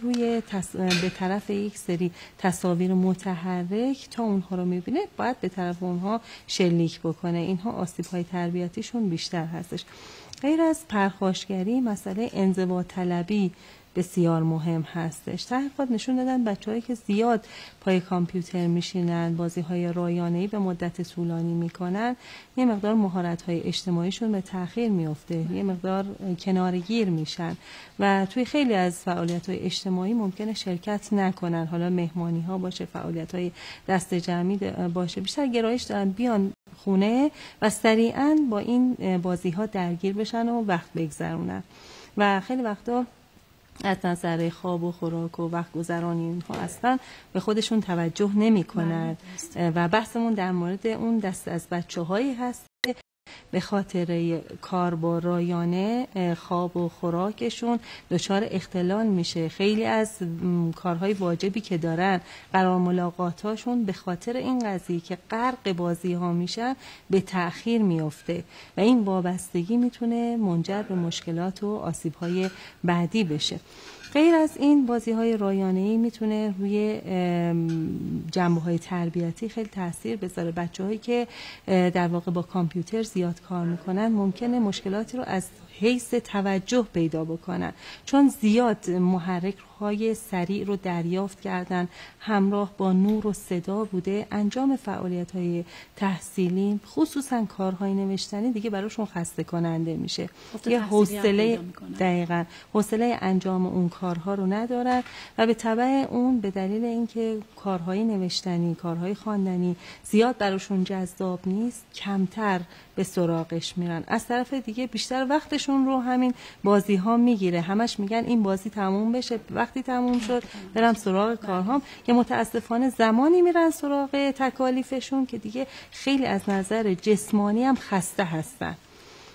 به طرف یک سری تصاویر متحرک تا اونها رو می‌بینه باید به طرف اونها شلیک بکنه. اینها آسیب‌های تربیتیشون بیشتر هستش. غیر از پرخاشگری، مسئله انزوا طلبی بسیار مهم هستش. تحقیقات نشون دادن بچه‌هایی که زیاد پای کامپیوتر میشینن، بازی‌های رایانه‌ای به مدت طولانی میکنن، یه مقدار مهارت‌های اجتماعیشون به تأخیر میفته، یه مقدار کنارگیر میشن و توی خیلی از فعالیت‌های اجتماعی ممکنه شرکت نکنن. حالا مهمانی‌ها باشه، فعالیت‌های دست جمعی باشه، بیشتر گرایش دارن بیان خونه و سریعاً با این بازی‌ها درگیر بشن و وقت بگذرونن و خیلی وقتا از نظر خواب و خوراک و وقت گذرانی اینها اصلا به خودشون توجه نمی کنند و بحثمون در مورد اون دست از بچه‌هایی هست به خاطر کار با رایانه خواب و خوراکشون دچار اختلال میشه. خیلی از کارهای واجبی که دارن، قرار ملاقاتاشون به خاطر این قضیه که غرق بازی ها میشن به تأخیر میفته و این وابستگی میتونه منجر به مشکلات و آسیب های بعدی بشه. غیر از این بازی‌های رایانه‌ای میتونه روی جنبه‌های تربیتی خیلی تاثیر بذاره. بچه‌هایی که در واقع با کامپیوتر زیاد کار میکنن ممکنه مشکلاتی رو از حیث توجه پیدا بکنن، چون زیاد محرک‌های سریع رو دریافت کردن، همراه با نور و صدا بوده، انجام فعالیت‌های تحصیلی خصوصا کارهای نوشتنی دیگه براشون خسته کننده میشه. یه حوصله، دقیقاً حوصله انجام اون کارها رو ندارن و به تبع اون به دلیل اینکه کارهای نوشتنی، کارهای خواندنی زیاد براشون جذاب نیست، کمتر به سراغش میرن. از طرف دیگه بیشتر وقتشون رو همین بازی ها میگیره. همش میگن این بازی تموم بشه، وقتی تموم شد برم سراغ کارهام، که متاسفانه زمانی میرن سراغ تکالیفشون که دیگه خیلی از نظر جسمانی هم خسته هستن.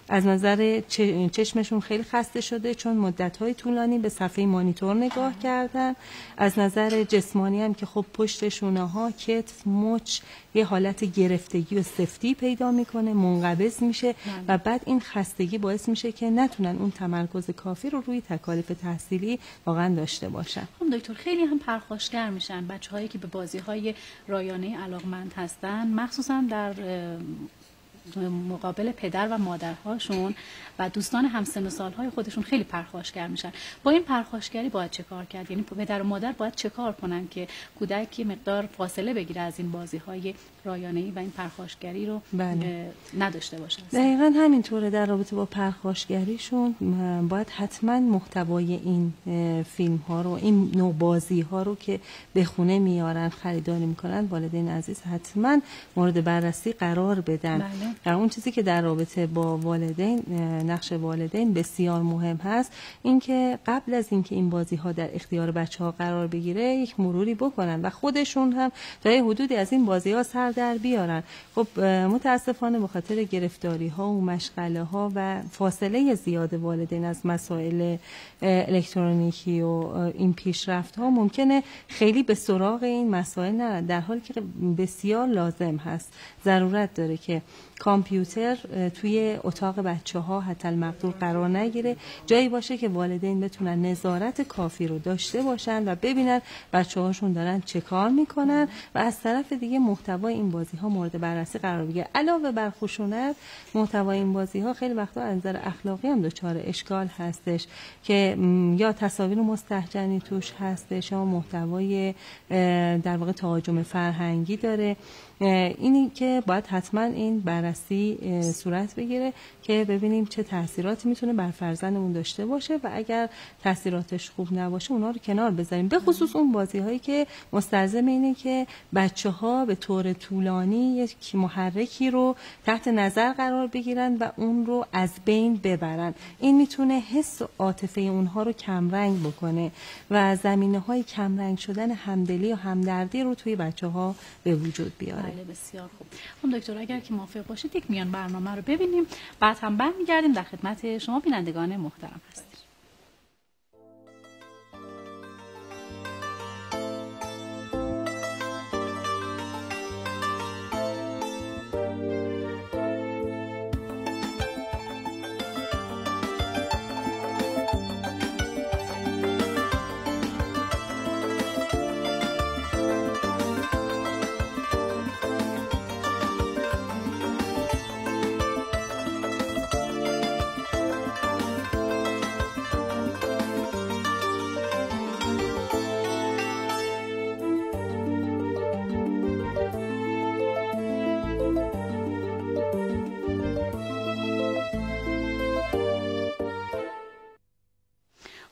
از نظر چشمشون خیلی خسته شده چون مدت‌های طولانی به صفحه مانیتور نگاه کردن. از نظر جسمانی هم که خب پشت شونه‌ها، کتف، مچ یه حالت گرفتگی و سفتی پیدا میکنه، منقبض میشه و بعد این خستگی باعث میشه که نتونن اون تمرکز کافی رو روی تکالیف تحصیلی واقعا داشته باشن. خب دکتر، خیلی هم پرخاشگر میشن بچه‌هایی که به بازی‌های رایانه علاقمند هستن، مخصوصا در مقابل پدر و مادرهاشون و دوستان همسن و سالهای خودشون خیلی پرخاشگر میشن. با این پرخاشگری باید چه کار کرد؟ یعنی پدر و مادر باید چه کار کنن که کودک مقدار فاصله بگیره از این بازی‌های رایانه‌ای و این پرخاشگری رو نداشته باشه؟ دقیقاً همینطوره. در رابطه با پرخاشگریشون باید حتما محتوای این فیلم ها رو، این نوع بازی ها رو که به خونه میارن خریداری میکنن، والدین عزیز حتما مورد بررسی قرار بدن. و اون چیزی که در رابطه با والدین، نقش والدین بسیار مهم هست، این که قبل از اینکه این بازی ها در اختیار بچه ها قرار بگیره یک مروری بکنن و خودشون هم تا یه حدودی از این بازی ها سر در بیارن. خب متاسفانه به خاطر گرفتاری ها و مشغله ها و فاصله زیاد والدین از مسائل الکترونیکی و این پیشرفت ها ممکنه خیلی به سراغ این مسائل نرن، در حالی که بسیار لازم هست، ضرورت داره که کامپیوتر توی اتاق بچه‌ها حتی المقدور قرار نگیره، جایی باشه که والدین بتونن نظارت کافی رو داشته باشن و ببینن بچه‌هاشون دارن چه کار میکنن و از طرف دیگه محتوای این بازی‌ها مورد بررسی قرار بگیره. علاوه بر خشونت، محتوای این بازی‌ها خیلی وقتا از نظر اخلاقی هم دچار اشکال هستش که یا تصاویر مستهجنی توش هستش یا محتوای در واقع تهاجم فرهنگی داره. اینی که باید حتما این بررسی صورت بگیره که ببینیم چه تاثیراتی میتونه بر فرزندمون داشته باشه و اگر تاثیراتش خوب نباشه اونا رو کنار بذاریم، به خصوص اون بازی هایی که مستلزم اینه که بچه‌ها به طور طولانی یک محرکی رو تحت نظر قرار بگیرن و اون رو از بین ببرن. این میتونه حس و عاطفه اونها رو کمرنگ بکنه و زمینه‌های کمرنگ شدن همدلی و همدردی رو توی بچه‌ها به وجود بیاره. بله، بسیار خوب. خب دکتر، اگر که موافق باشید یک میان برنامه رو ببینیم، بعد هم برمیگردیم در خدمت شما بینندگان محترم هستیم.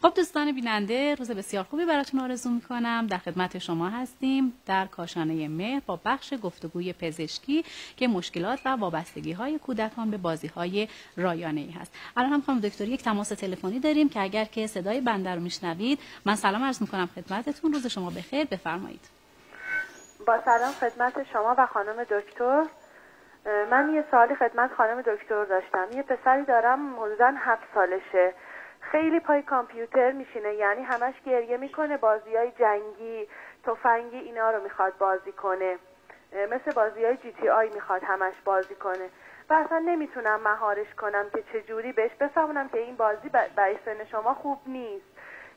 خب دوستان بیننده، روز بسیار خوبی براتون آرزو میکنم. در خدمت شما هستیم در کاشانه مهر با بخش گفتگوی پزشکی که مشکلات و وابستگی های کودکان به بازی های رایانه‌ای هست. الان هم خانم دکتر یک تماس تلفنی داریم که اگر که صدای بنده رو میشنوید، من سلام عرض میکنم خدمتتون. روز شما بخیر، بفرمایید. با سلام خدمت شما و خانم دکتر. من یه سوالی خدمت خانم دکتر داشتم. یه پسری دارم حدوداً 7 سالشه. خیلی پای کامپیوتر میشینه، یعنی همش گریه میکنه، بازیای جنگی، تفنگی اینا رو میخواد بازی کنه، مثل بازیای GTA میخواد همش بازی کنه و اصلا نمیتونم مهارش کنم که چجوری بهش بفهمونم که این بازی برای سن شما خوب نیست.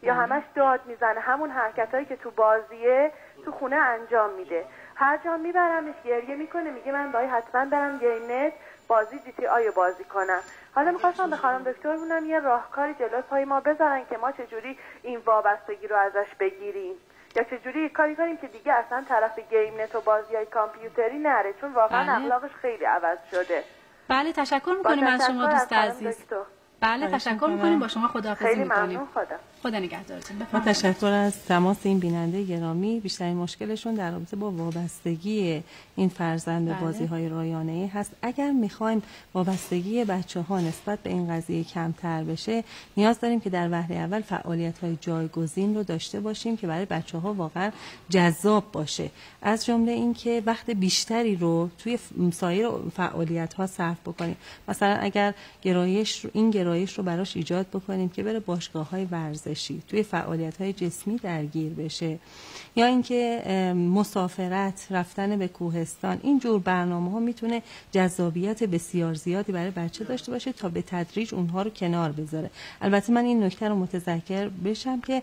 یا همش داد میزنه، همون حرکتایی که تو بازیه تو خونه انجام میده. هر جا میبرمش گریه میکنه، میگه من باید حتما برم گیم نت بازی GTA رو بازی کنم. حالا میخواستم به خانم دکتر بونم یه راهکاری جلوی پای ما بذارن که ما چجوری این وابستگی رو ازش بگیریم، یا چجوری کاری کنیم که دیگه اصلا طرف گیم نت و بازیای کامپیوتری نره، چون واقعا اخلاقش خیلی عوض شده. بله، تشکر میکنیم از شما دوست عزیز. بله، تشکر میکنیم. با شما خداحافظی میکنیم. خیلی ممنون. خدا نگهدارتون. ما تشکر از تماس این بیننده گرامی. بیشترین مشکلشون در رابطه با وابستگی این فرزند به بازی‌های رایانه‌ای هست. اگر می‌خوایم وابستگی بچه‌ها نسبت به این قضیه کمتر بشه، نیاز داریم که در وهله اول فعالیت‌های جایگزین رو داشته باشیم که برای بچه‌ها واقعا جذاب باشه. از جمله اینکه وقت بیشتری رو توی سایر فعالیت‌ها صرف بکنیم. مثلا اگر این گرایش رو براش ایجاد بکنیم که بره باشگاه‌های ورزشی، توی فعالیت‌های جسمی درگیر بشه، یا اینکه مسافرت، رفتن به کوهستان، این جور برنامه‌ها میتونه جذابیت بسیار زیادی برای بچه داشته باشه تا به تدریج اونها رو کنار بذاره. البته من این نکته رو متذکر بشم که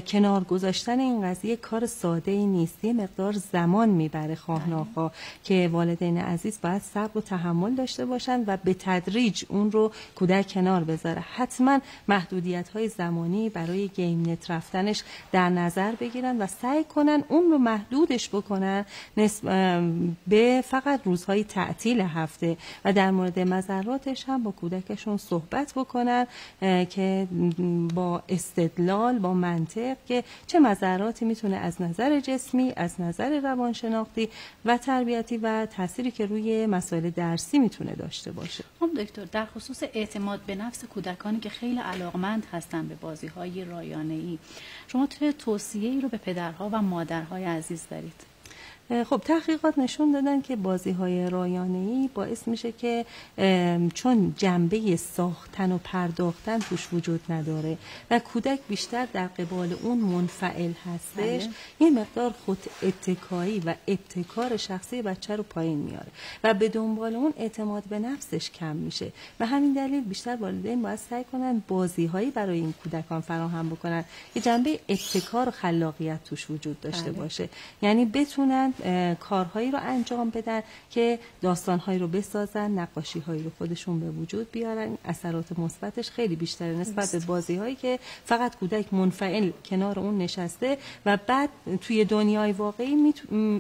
کنار گذاشتن این قضیه کار ساده‌ای نیست، یه مقدار زمان میبره خواه‌ناخواه که والدین عزیز باید صبر و تحمل داشته باشن و به تدریج اون رو کودک کنار بذاره. حتما محدودیت‌های زمانی برای گیم نت رفتنش در نظر بگیرن و سعی کنن اون رو محدودش بکنن به فقط روزهای تعطیل هفته و در مورد مضراتش هم با کودکشون صحبت بکنن که با استدلال، با منطق، که چه مضراتی میتونه از نظر جسمی، از نظر روانشناختی و تربیتی و تأثیری که روی مسائل درسی میتونه داشته باشه. خب دکتر، در خصوص اعتماد به نفس کودکانی که خیلی علاقمند هستن به بازی‌های رایانه‌ای، شما توصیه‌ای رو به پدرها و مادرهای عزیز دارید؟ خب تحقیقات نشون دادن که بازی‌های رایانه‌ای باعث میشه که چون جنبه ساختن و پرداختن توش وجود نداره و کودک بیشتر در قبال اون منفعل هستش، یه مقدار خود اتکایی و ابتکار شخصی بچه رو پایین میاره و به دنبال اون اعتماد به نفسش کم میشه و همین دلیل بیشتر والدین باید سعی کنن بازی‌هایی برای این کودکان فراهم بکنن که جنبه ابتکار و خلاقیت توش وجود داشته باشه، یعنی بتونن کارهایی رو انجام بدن که داستانهایی رو بسازن، نقاشی‌هایی رو خودشون به وجود بیارن. اثرات مثبتش خیلی بیشتره نسبت به بازی‌هایی که فقط کودک منفعل کنار اون نشسته و بعد توی دنیای واقعی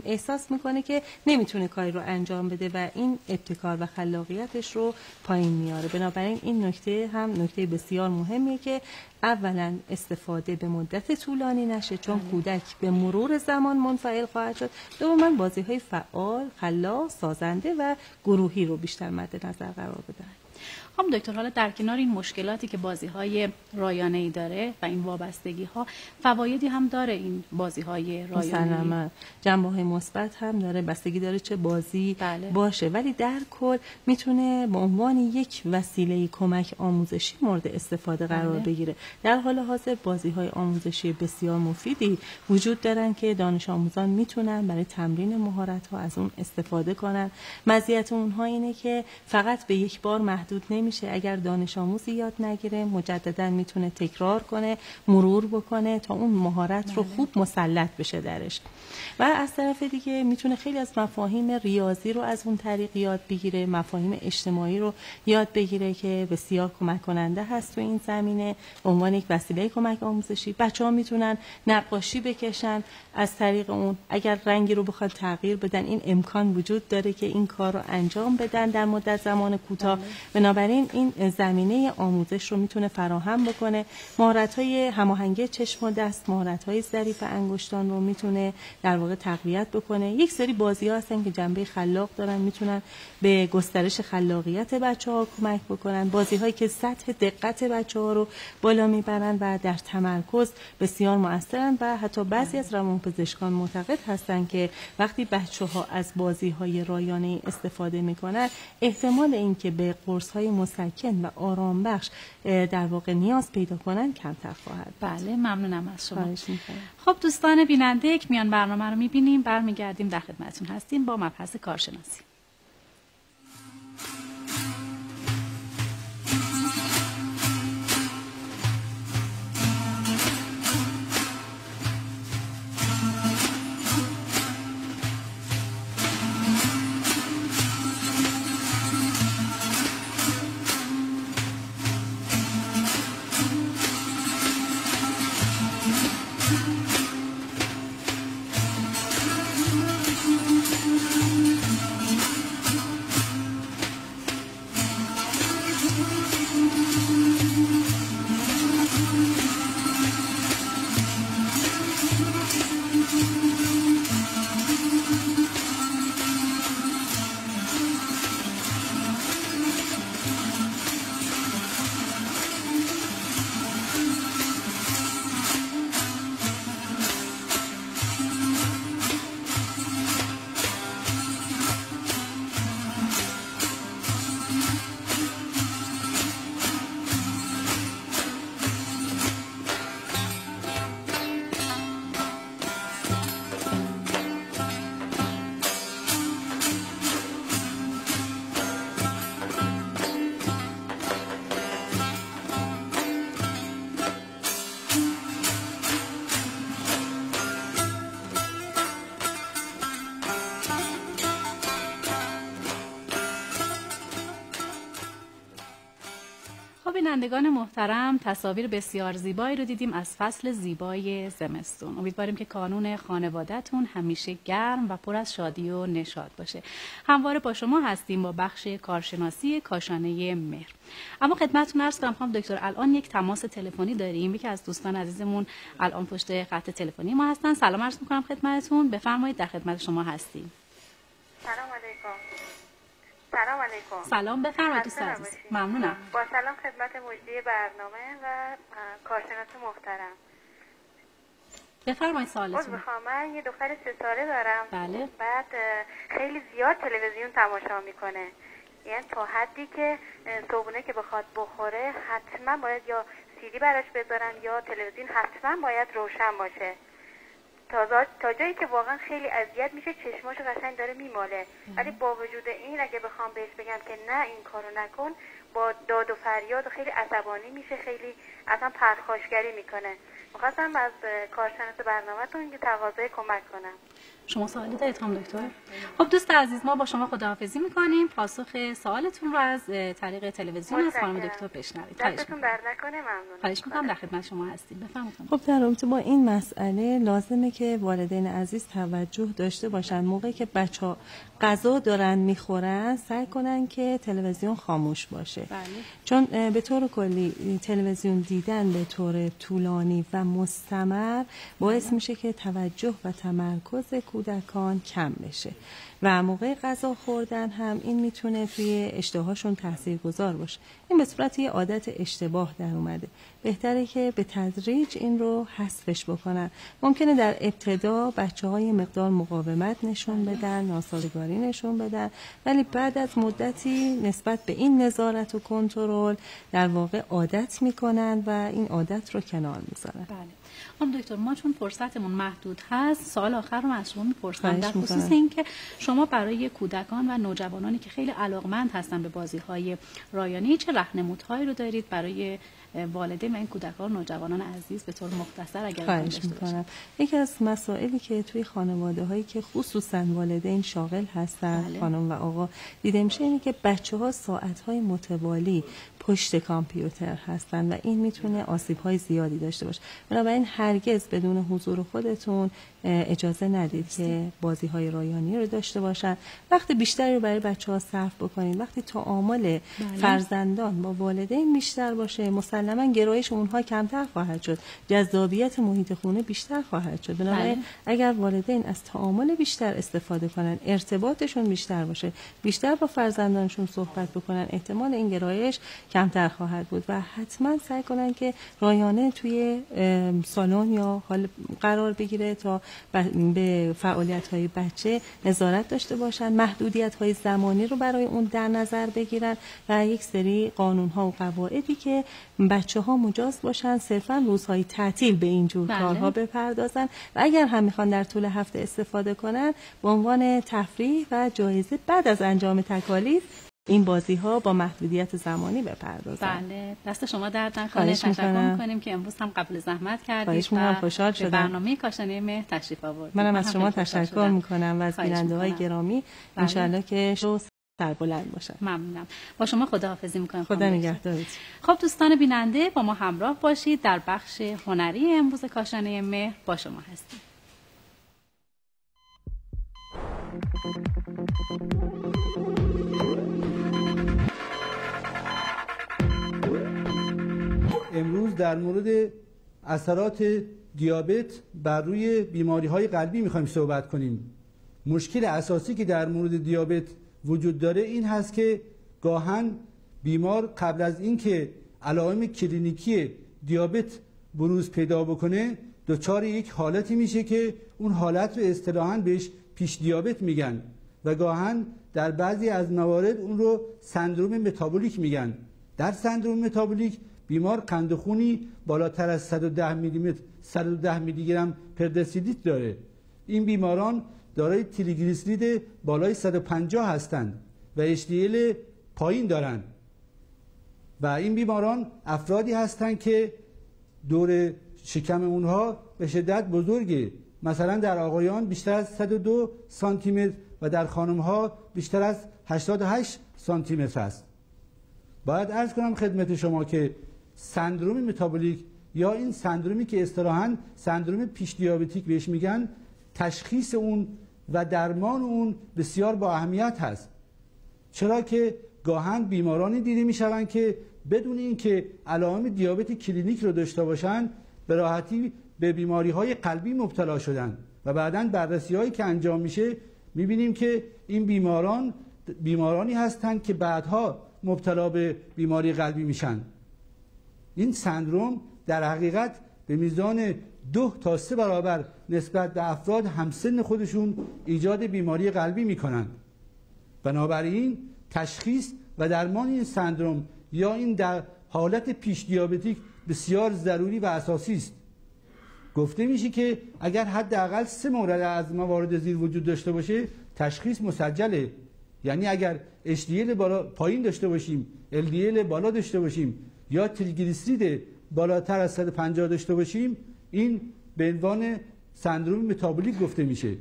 احساس میکنه که نمیتونه کاری رو انجام بده و این ابتکار و خلاقیتش رو پایین میاره. بنابراین این نکته هم نکته بسیار مهمیه که اولا استفاده به مدت طولانی نشه، چون کودک به مرور زمان منفعل خواهد شد. دوما بازی‌های فعال، خلاق، سازنده و گروهی رو بیشتر مد نظر قرار بدن. خب دکتر، حالا در کنار این مشکلاتی که بازی‌های رایانه‌ای داره و این وابستگی‌ها، فوایدی هم داره این بازی‌های رایانه‌ای؟ مثلا جنبه‌های مثبت هم داره، بستگی داره چه بازی باشه، ولی در کل میتونه به عنوان یک وسیله کمک آموزشی مورد استفاده قرار بگیره. در حال حاضر بازی‌های آموزشی بسیار مفیدی وجود دارن که دانش آموزان میتونن برای تمرین مهارت‌ها از اون استفاده کنن. مزیت اونها اینه که فقط به یک بار محدود نمیشه. اگر دانش آموزی یاد نگیره، مجددا میتونه تکرار کنه، مرور بکنه تا اون مهارت رو خوب مسلط بشه درش. و از طرف دیگه میتونه خیلی از مفاهیم ریاضی رو از اون طریق یاد بگیره، مفاهیم اجتماعی رو یاد بگیره که بسیار کمک کننده هست تو این زمینه. به عنوان یک وسیله کمک آموزشی. بچه‌ها میتونن نقاشی بکشن، از طریق اون اگر رنگی رو بخواد تغییر بدن این امکان وجود داره که این کار رو انجام بدن در مدت زمان کوتاه. بنابراین این زمینه آموزش رو میتونه فراهم بکنه. مهارت‌های هماهنگی چشم و دست، مهارت‌های ظریف انگشتان رو میتونه در واقع تقویت بکنه. یک سری بازی‌ها هستن که جنبه خلاق دارن، میتونن به گسترش خلاقیت بچه‌ها کمک بکنن. بازی‌هایی که سطح دقت بچه‌ها رو بالا میبرن و در تمرکز بسیار مؤثرن و حتی بعضی از روانپزشکان معتقد هستن که وقتی بچه‌ها از بازی‌های رایانه‌ای استفاده میکنن احتمال اینکه به قرص‌های مسکن و آرامبخش در واقع نیاز پیدا کنن کمتر خواهد. بله، ممنونم از شما. خب دوستان بیننده، یک میان برنامه رو می‌بینیم، برمیگردیم در خدمتتون هستیم با مبحث کارشناسی. بینندگان محترم، تصاویر بسیار زیبایی رو دیدیم از فصل زیبای زمستون. امیدواریم که کانون خانواده‌تون همیشه گرم و پر از شادی و نشاط باشه. همواره با شما هستیم با بخش کارشناسی کاشانه مهر. اما خدمتتون عرض کنم خانم دکتر، الان یک تماس تلفنی داریم. یکی از دوستان عزیزمون الان پشت خط تلفنی ما هستن. سلام عرض می‌کنم خدمتتون. بفرمایید، در خدمت شما هستیم. سلام علیکم. سلام علیکم. سلام، بفرمایید دوست عزیز. ممنونم. با سلام خدمت مجری برنامه و کارشناس محترم. بفرمایید سوالتون. من یه دختر 3 ساله دارم. بله. بعد خیلی زیاد تلویزیون تماشا میکنه. یعنی تا حدی که صبحونه که بخواد بخوره حتما باید یا CD براش بذارن یا تلویزیون حتما باید روشن باشه. تا جایی که واقعا خیلی اذیت میشه، چشماشو قشنگ داره میماله. ولی با وجود این اگه بخوام بهش بگم که نه این کارو نکن، با داد و فریاد و خیلی عصبانی میشه، خیلی اصلا پرخاشگری میکنه. میخواستم از کارشناس برنامه‌تون که تقاضای کمک کنم. شما سوالی دارید خانم دکتر؟ خب دوست عزیز، ما با شما خداحافظی میکنیم. پاسخ سوالتون رو از طریق تلویزیون از خانم دکتر بشنوید. دستتون درد نکنه. ممنون. خواهش میکنم، در خدمت شما هستیم. بفرمایید. خب در رابطه با این مسئله لازمه که والدین عزیز توجه داشته باشن. موقعی که بچه‌ها غذا دارن میخورن سعی کنن که تلویزیون خاموش باشه. بله. چون به طور کلی تلویزیون دیدن به طور طولانی و مستمر باعث میشه که توجه و تمرکز کودکان کم بشه و موقع غذا خوردن هم این میتونه توی اشتهاشون تاثیرگذار باشه. این به صورت یه عادت اشتباه در اومده. بهتره که به تدریج این رو حذفش بکنن. ممکنه در ابتدا بچه‌های مقدار مقاومت نشون بدن، ناسازگاری نشون بدن، ولی بعد از مدتی نسبت به این نظارت و کنترل در واقع عادت میکنن و این عادت رو کنار میذارن. بله. خانم دکتر، ما چون فرصتمون محدود هست، سوال آخر رو از شما میپرسم در خصوص اینکه شما برای کودکان و نوجوانانی که خیلی علاقمند هستن به بازی‌های رایانه‌ای چه راهنمودهایی رو دارید برای والدین و این کودکان و نوجوانان عزیز به طور مختصر اگر خواهش می‌کنم؟ یکی از مسائلی که توی خانواده‌هایی که خصوصاً والدین شاغل هستن، خانم و آقا، دیده میشه اینه که بچه‌ها ساعت‌های متوالی پشت کامپیوتر هستن و این میتونه آسیب‌های زیادی داشته باشه. بنابراین هرگز بدون حضور خودتون اجازه ندید که بازی‌های رایانه‌ای رو داشته باشن. وقت بیشتری رو برای بچه‌ها صرف بکنید. وقتی تعامل فرزندان با والدین بیشتر باشه، مسلماً گرایش اونها کمتر خواهد شد. جذابیت محیط خونه بیشتر خواهد شد. بنابراین اگر والدین از تعامل بیشتر استفاده کنن، ارتباطشون بیشتر باشه، بیشتر با فرزندانشون صحبت بکنن، احتمال این گرایش کمتر خواهد بود و حتما سعی کنن که رایانه توی سالن یا حال قرار بگیره تا به فعالیت‌های بچه نظارت داشته باشن، محدودیت‌های زمانی رو برای اون در نظر بگیرن و یک سری قانون‌ها و قواعدی که بچه‌ها مجاز باشن صرفاً روزهای تعطیل به این جور کارها بپردازن و اگر هم میخوان در طول هفته استفاده کنن به عنوان تفریح و جایزه بعد از انجام تکالیف این بازی‌ها با محدودیت زمانی بپردازن. بله، دست شما درد نکنه. تشکر می‌کنیم که امروز هم قبل زحمت کردید و خوشحال شدم. به برنامه کاشانه مهر تشریف آوردید. منم از شما تشکر می‌کنم و از بیننده‌های گرامی. ان شاءالله که سربلند باشن. ممنونم. با شما خداحافظی می‌کنم. خدا نگهدارت. خب دوستان بیننده با ما همراه باشید. در بخش هنری امروز کاشانه مهر با شما هستیم. امروز در مورد اثرات دیابت بر روی بیماری‌های قلبی می‌خوایم صحبت کنیم. مشکل اساسی که در مورد دیابت وجود داره این هست که گاهن بیمار قبل از اینکه علائم کلینیکی دیابت بروز پیدا بکنه دچار یک حالتی میشه که اون حالت رو اصطلاحاً بهش پیش دیابت میگن و گاهن در بعضی از موارد اون رو سندروم متابولیک میگن. در سندروم متابولیک بیمار قند خونی بالاتر از 110 میلی گرم پر دسیلیتر داره. این بیماران دارای تریگلیسیرید بالای 150 هستند و HDL پایین دارند و این بیماران افرادی هستند که دور شکم اونها به شدت بزرگه. مثلا در آقایان بیشتر از 102 سانتی متر و در خانم‌ها بیشتر از 88 سانتی متر است. باید عرض کنم خدمت شما که سندروم متابولیک یا این سندرومی که اصطلاحاً سندروم پیش دیابتیک بهش میگن، تشخیص اون و درمان اون بسیار با اهمیت هست. چرا که گاهن بیمارانی دیده میشوند که بدون اینکه علائم دیابت کلینیک رو داشته باشن به راحتی به بیماری‌های قلبی مبتلا شدن و بعداً بررسی‌هایی که انجام میشه میبینیم که این بیمارانی هستند که بعدها مبتلا به بیماری قلبی میشن. این سندروم در حقیقت به میزان 2 تا 3 برابر نسبت به افراد همسن خودشون ایجاد بیماری قلبی میکنند. بنابراین تشخیص و درمان این سندروم یا این در حالت پیش دیابتیک بسیار ضروری و اساسی است. گفته میشه که اگر حداقل 3 مورد از موارد زیر وجود داشته باشه تشخیص مسجله. یعنی اگر HDL بالا پایین داشته باشیم، LDL بالا داشته باشیم یا تریگلیسیرید بالاتر از 150 داشته باشیم، این به عنوان سندروم متابولیک گفته میشه.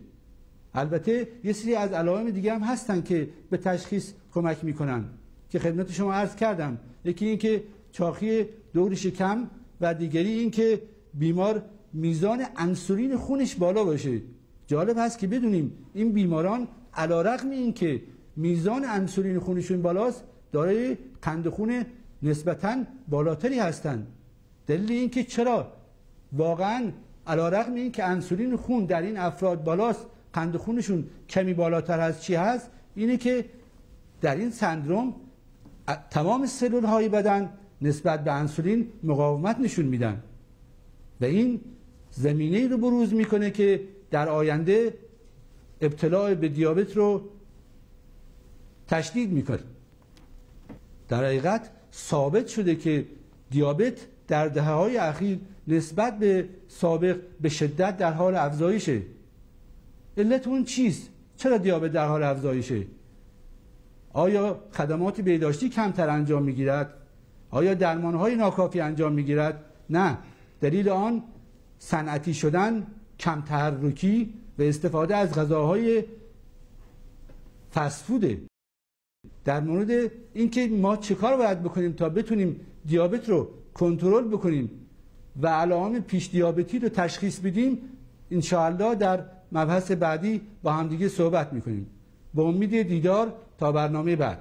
البته یه سری از علائم دیگه هم هستن که به تشخیص کمک میکنن که خدمت شما عرض کردم. یکی این که چاقی دور شکم و دیگری این که بیمار میزان انسولین خونش بالا باشه. جالب هست که بدونیم این بیماران علیرغم این که میزان انسولین خونشون بالاست دارای قند خون نسبتاً بالاتری هستند. دلیل این که چرا واقعاً علیرغم این که انسولین خون در این افراد بالاست قند خونشون کمی بالاتر از چی هست، اینه که در این سندروم تمام سلول های بدن نسبت به انسولین مقاومت نشون میدن و این زمینه رو بروز میکنه که در آینده ابتلا به دیابت رو تشدید میکنه. در حقیقت ثابت شده که دیابت در دهه‌های اخیر نسبت به سابق به شدت در حال افزایشه. علت اون چیست؟ چرا دیابت در حال افزایشه؟ آیا خدمات بهداشتی کمتر انجام میگیرد؟ آیا درمانهای ناکافی انجام میگیرد؟ نه، دلیل آن صنعتی شدن، کم تحرکی و استفاده از غذاهای فست فوده. در مورد اینکه ما چه کار باید بکنیم تا بتونیم دیابت رو کنترل بکنیم و علائم پیش دیابتی رو تشخیص بدیم، انشاءالله در مبحث بعدی با همدیگه صحبت میکنیم. با امید دیدار تا برنامه بعد.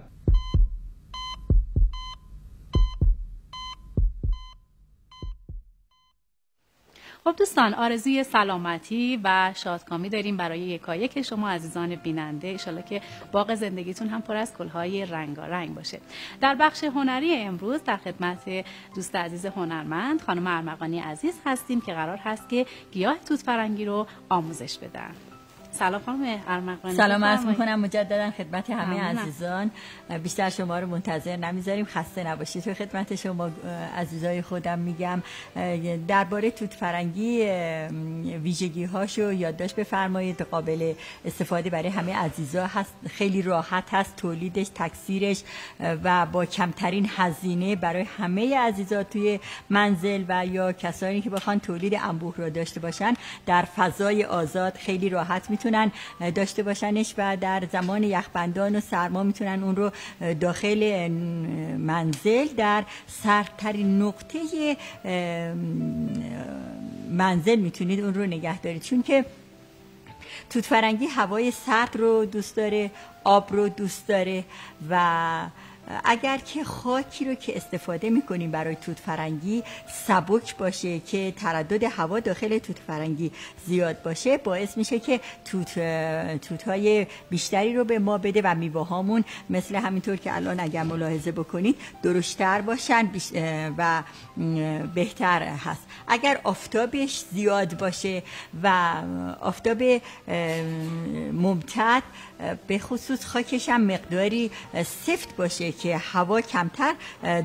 خب دوستان، آرزوی سلامتی و شادکامی داریم برای یکایک شما عزیزان بیننده. انشالله که باغ زندگیتون هم پر از گل‌های رنگارنگ باشه. در بخش هنری امروز در خدمت دوست عزیز هنرمند خانم ارمغانی عزیز هستیم که قرار هست که گیاه توت فرنگی رو آموزش بدن. سلام خانم ارمغانی. سلام عرض می‌کنم مجددا خدمت همه عزیزان. بیشتر شما رو منتظر نمیذاریم، خسته نباشید. تو خدمت شما عزیزای خودم میگم درباره توت فرنگی ویژگی‌هاشو یادداشت بفرمایید. قابل استفاده برای همه عزیزا هست، خیلی راحت هست تولیدش، تکثیرش و با کمترین هزینه برای همه عزیزا توی منزل و یا کسانی که بخوان تولید انبوه را داشته باشن در فضای آزاد خیلی راحت میتونن داشته باشنش و در زمان یخبندان و سرما میتونن اون رو داخل منزل در سردترین نقطه منزل میتونید اون رو نگه دارید، چون که توت فرنگی هوای سرد رو دوست داره، آب رو دوست داره و اگر که خاکی رو که استفاده میکنیم برای توت فرنگی سبک باشه که تردد هوا داخل توت فرنگی زیاد باشه، باعث میشه که توت‌های بیشتری رو به ما بده و میوه‌هامون مثل همینطور که الان اگر ملاحظه بکنید درشتر باشن و بهتر هست. اگر آفتابش زیاد باشه و آفتاب ممتد به خصوص خاکش هم مقداری سفت باشه که هوا کمتر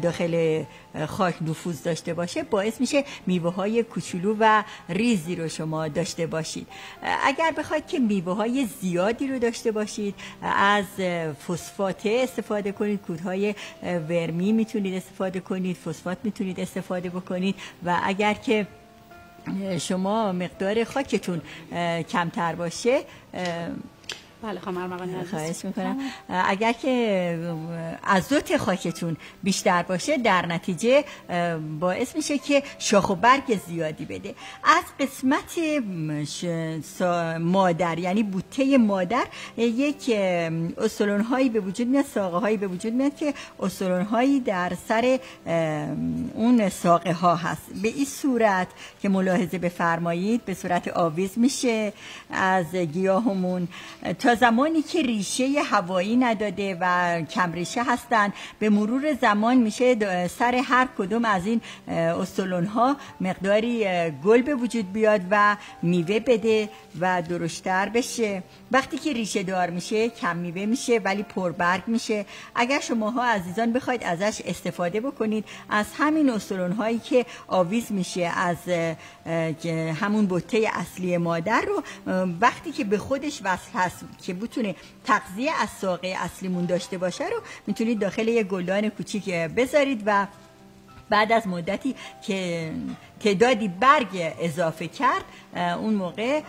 داخل خاک نفوذ داشته باشه، باعث میشه میوه های کوچولو و ریزی رو شما داشته باشید. اگر بخواید که میوه های زیادی رو داشته باشید از فسفات استفاده کنید، کودهای ورمی میتونید استفاده کنید، فسفات میتونید استفاده بکنید و اگر که شما مقدار خاکتون کمتر باشه بله خانم ارمغانی عزیز، خواهش میکنم اگر که آزوت خاکتون بیشتر باشه در نتیجه باعث میشه که شاخ و برگ زیادی بده. از قسمت مادر یعنی بوته مادر یک استرون هایی به وجود میاد، ساقه هایی به وجود میاد که استرون هایی در سر اون ساقه ها هست. به این صورت که ملاحظه بفرمایید به صورت آویز میشه از گیاهمون تا زمانی که ریشه هوایی نداده و کم ریشه هستن. به مرور زمان میشه سر هر کدوم از این استرون ها مقداری گل به وجود بیاد و میوه بده و درشتر بشه. وقتی که ریشه دار میشه کم میوه میشه ولی پربرگ میشه. اگر شماها عزیزان بخواید ازش استفاده بکنید از همین استرون هایی که آویز میشه از همون بوته اصلی مادر رو وقتی که به خودش وصل هست که بتونه تغذیه از ساقه اصلیمون داشته باشه رو میتونید داخل یه گلدان کوچیک بذارید و بعد از مدتی که تعدادی برگ اضافه کرد اون موقع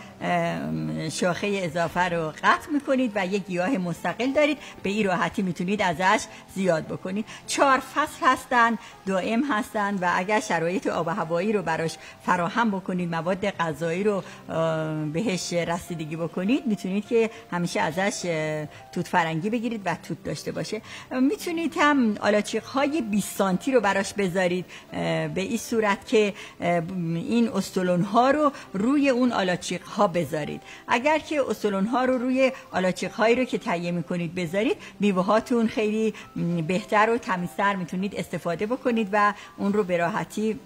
شاخه اضافه رو قطع میکنید و یک گیاه مستقل دارید. به این راحتی میتونید ازش زیاد بکنید. 4 فصل هستن، دائم هستن و اگر شرایط آب و هوایی رو براش فراهم بکنید، مواد غذایی رو بهش رسیدگی بکنید، میتونید که همیشه ازش توت فرنگی بگیرید و توت داشته باشه. میتونید هم آلاچیق های 20 سانتی رو براش بذارید به این صورت که این استرون ها رو روی اون آلاچیق ها بذارید. اگر که استرون ها رو روی آلاچیق هایی رو که تهیه میکنید بذارید، میوه هاتون خیلی بهتر و تمیزتر میتونید استفاده بکنید و اون رو به راحتی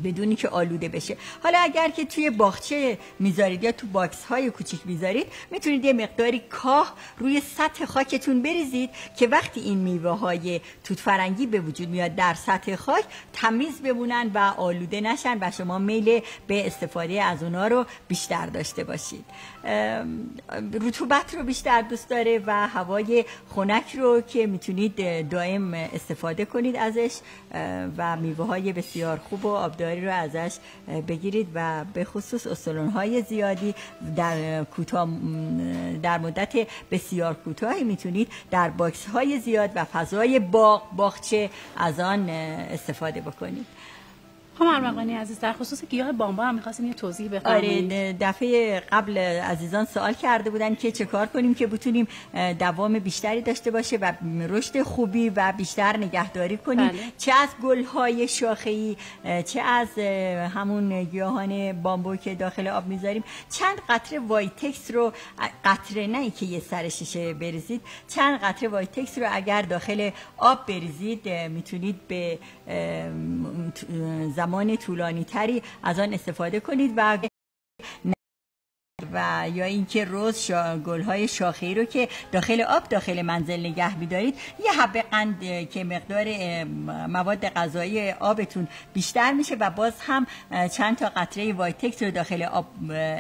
بدونی که آلوده بشه. حالا اگر که توی باغچه میذارید یا تو باکس های کوچیک میذارید، میتونید یه مقداری کاه روی سطح خاکتون بریزید که وقتی این میوه های توت فرنگی به وجود میاد در سطح خاک تمیز بمونن و آلوده نشن و شما میل به استفاده از اونا رو بیشتر داشته باشید. رطوبت رو بیشتر دوست داره و هوای خنک رو که میتونید دائم استفاده کنید ازش و میوه های بسیار خوب و آبداری رو ازش بگیرید و به خصوص استرون‌های زیادی در مدت بسیار کوتاهی میتونید در باکس های زیاد و فضای باغچه از آن استفاده بکنید. خانم ارمغانی عزیز، در خصوص گیاه بامبا هم می‌خواستیم یه توضیح بفرمایید. آره، دفعه قبل عزیزان سوال کرده بودن که چه کار کنیم که بتونیم دوام بیشتری داشته باشه و رشد خوبی و بیشتر نگهداری کنیم. بله. چه از گل‌های شاخه‌ای، چه از همون گیاهان بامبو که داخل آب میذاریم، چند قطره وایتکس رو، قطره نه که یه سر شیشه بریزید، چند قطره وایتکس رو اگر داخل آب بریزید میتونید به زمان طولانی تری از آن استفاده کنید و یا اینکه روز گل‌های شاخه‌ای رو که داخل آب داخل منزل نگه می‌دارید، یه حبه قند که مقدار مواد غذایی آبتون بیشتر میشه و باز هم چند تا قطره وایتکس رو داخل آب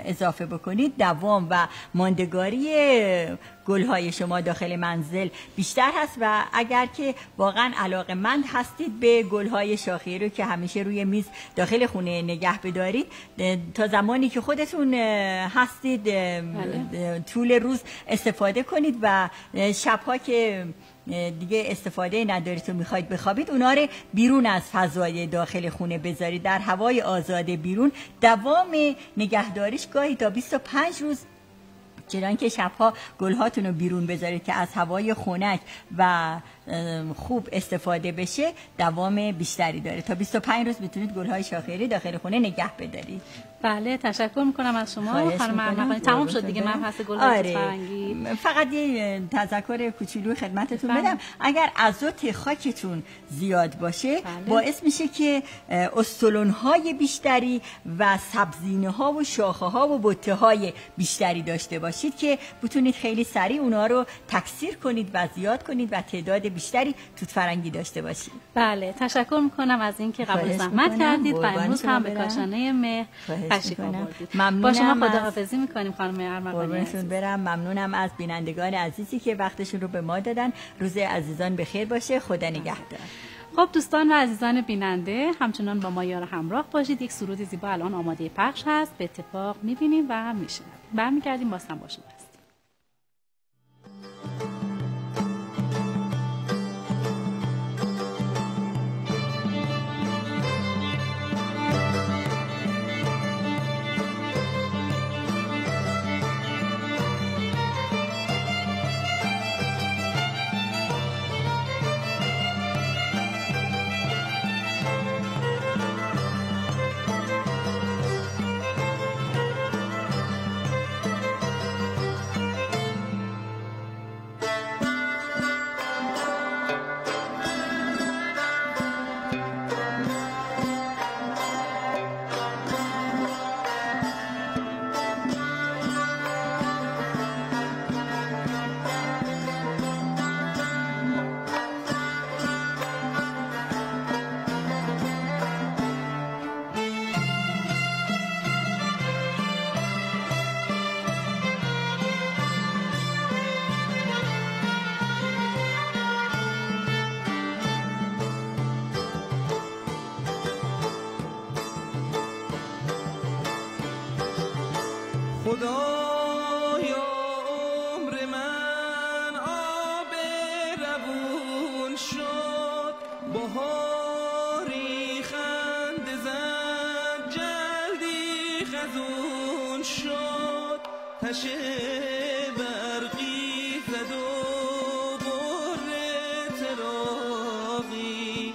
اضافه بکنید، دوام و ماندگاری گل‌های شما داخل منزل بیشتر هست. و اگر که واقعا علاقه‌مند هستید به گل‌های شاخه‌ای رو که همیشه روی میز داخل خونه نگه بدارید، تا زمانی که خودتون هستید طول روز استفاده کنید و شب‌ها که دیگه استفاده ندارید و میخواید بخوابید، اونا رو بیرون از فضای داخل خونه بذارید، در هوای آزاد بیرون. دوام نگهداریش گاهی تا 25 روز، چنان که شبها گلهاتون رو بیرون بذارید که از هوای خنک و خوب استفاده بشه، دوام بیشتری داره. تا 25 روز میتونید گلهای شاخه‌ای داخل خونه نگه بدارید. بله، تشکر میکنم از شما خانم ارمغانی. تمام شد دیگه مبحث گل‌های توت فرنگی. فقط یه تذکر کوچولو خدمتتون بدم، اگر ازوت خاکتون زیاد باشه باعث میشه که استولون‌های بیشتری و سبزینه‌ها و شاخه‌ها و بوته‌های بیشتری داشته باشید که بتونید خیلی سریع اونا رو تکثیر کنید و زیاد کنید و تعداد بیشتری توت فرنگی داشته باشید. بله، تشکر میکنم از اینکه قبول زحمت کردید و امروز هم به کاشانه مهر تشریف آوردید. با شما خداحافظی میکنیم خانم ارمغانی. قربونتون برم. ممنونم از بینندگان عزیزی که وقتشون رو به ما دادن. روز عزیزان بخیر باشه. خدا نگهدار. خب دوستان و عزیزان بیننده، همچنان با ما یار همراه باشید. یک سرود زیبا الان آماده پخش هست، به اتفاق میبینیم و میشنویم. برمیگردیم باز هم با شما هستیم. خدایا عمر من آب روون شد، بهاری خنده زد، جلدی خزون شد، تشه برقی زد و بره تراقی،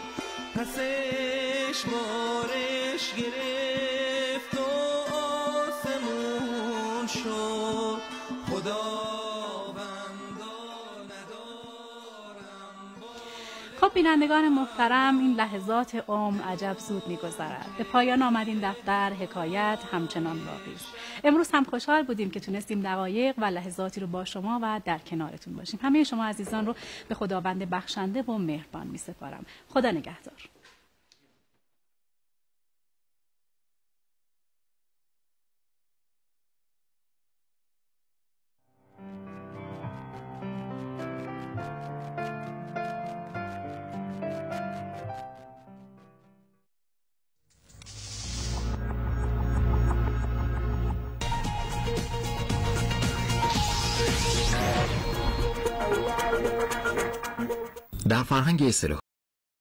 پسش بارش گرفت و آسمون شد. خب بینندگان محترم، این لحظات عمر عجب زود می‌گذرد. به پایان آمد این دفتر، حکایت همچنان باقی است. امروز هم خوشحال بودیم که تونستیم دقایق و لحظاتی رو با شما و در کنارتون باشیم. همه شما عزیزان رو به خداوند بخشنده و مهربان می‌سپارم. خدا نگهدار. در فرهنگ اصطلاحی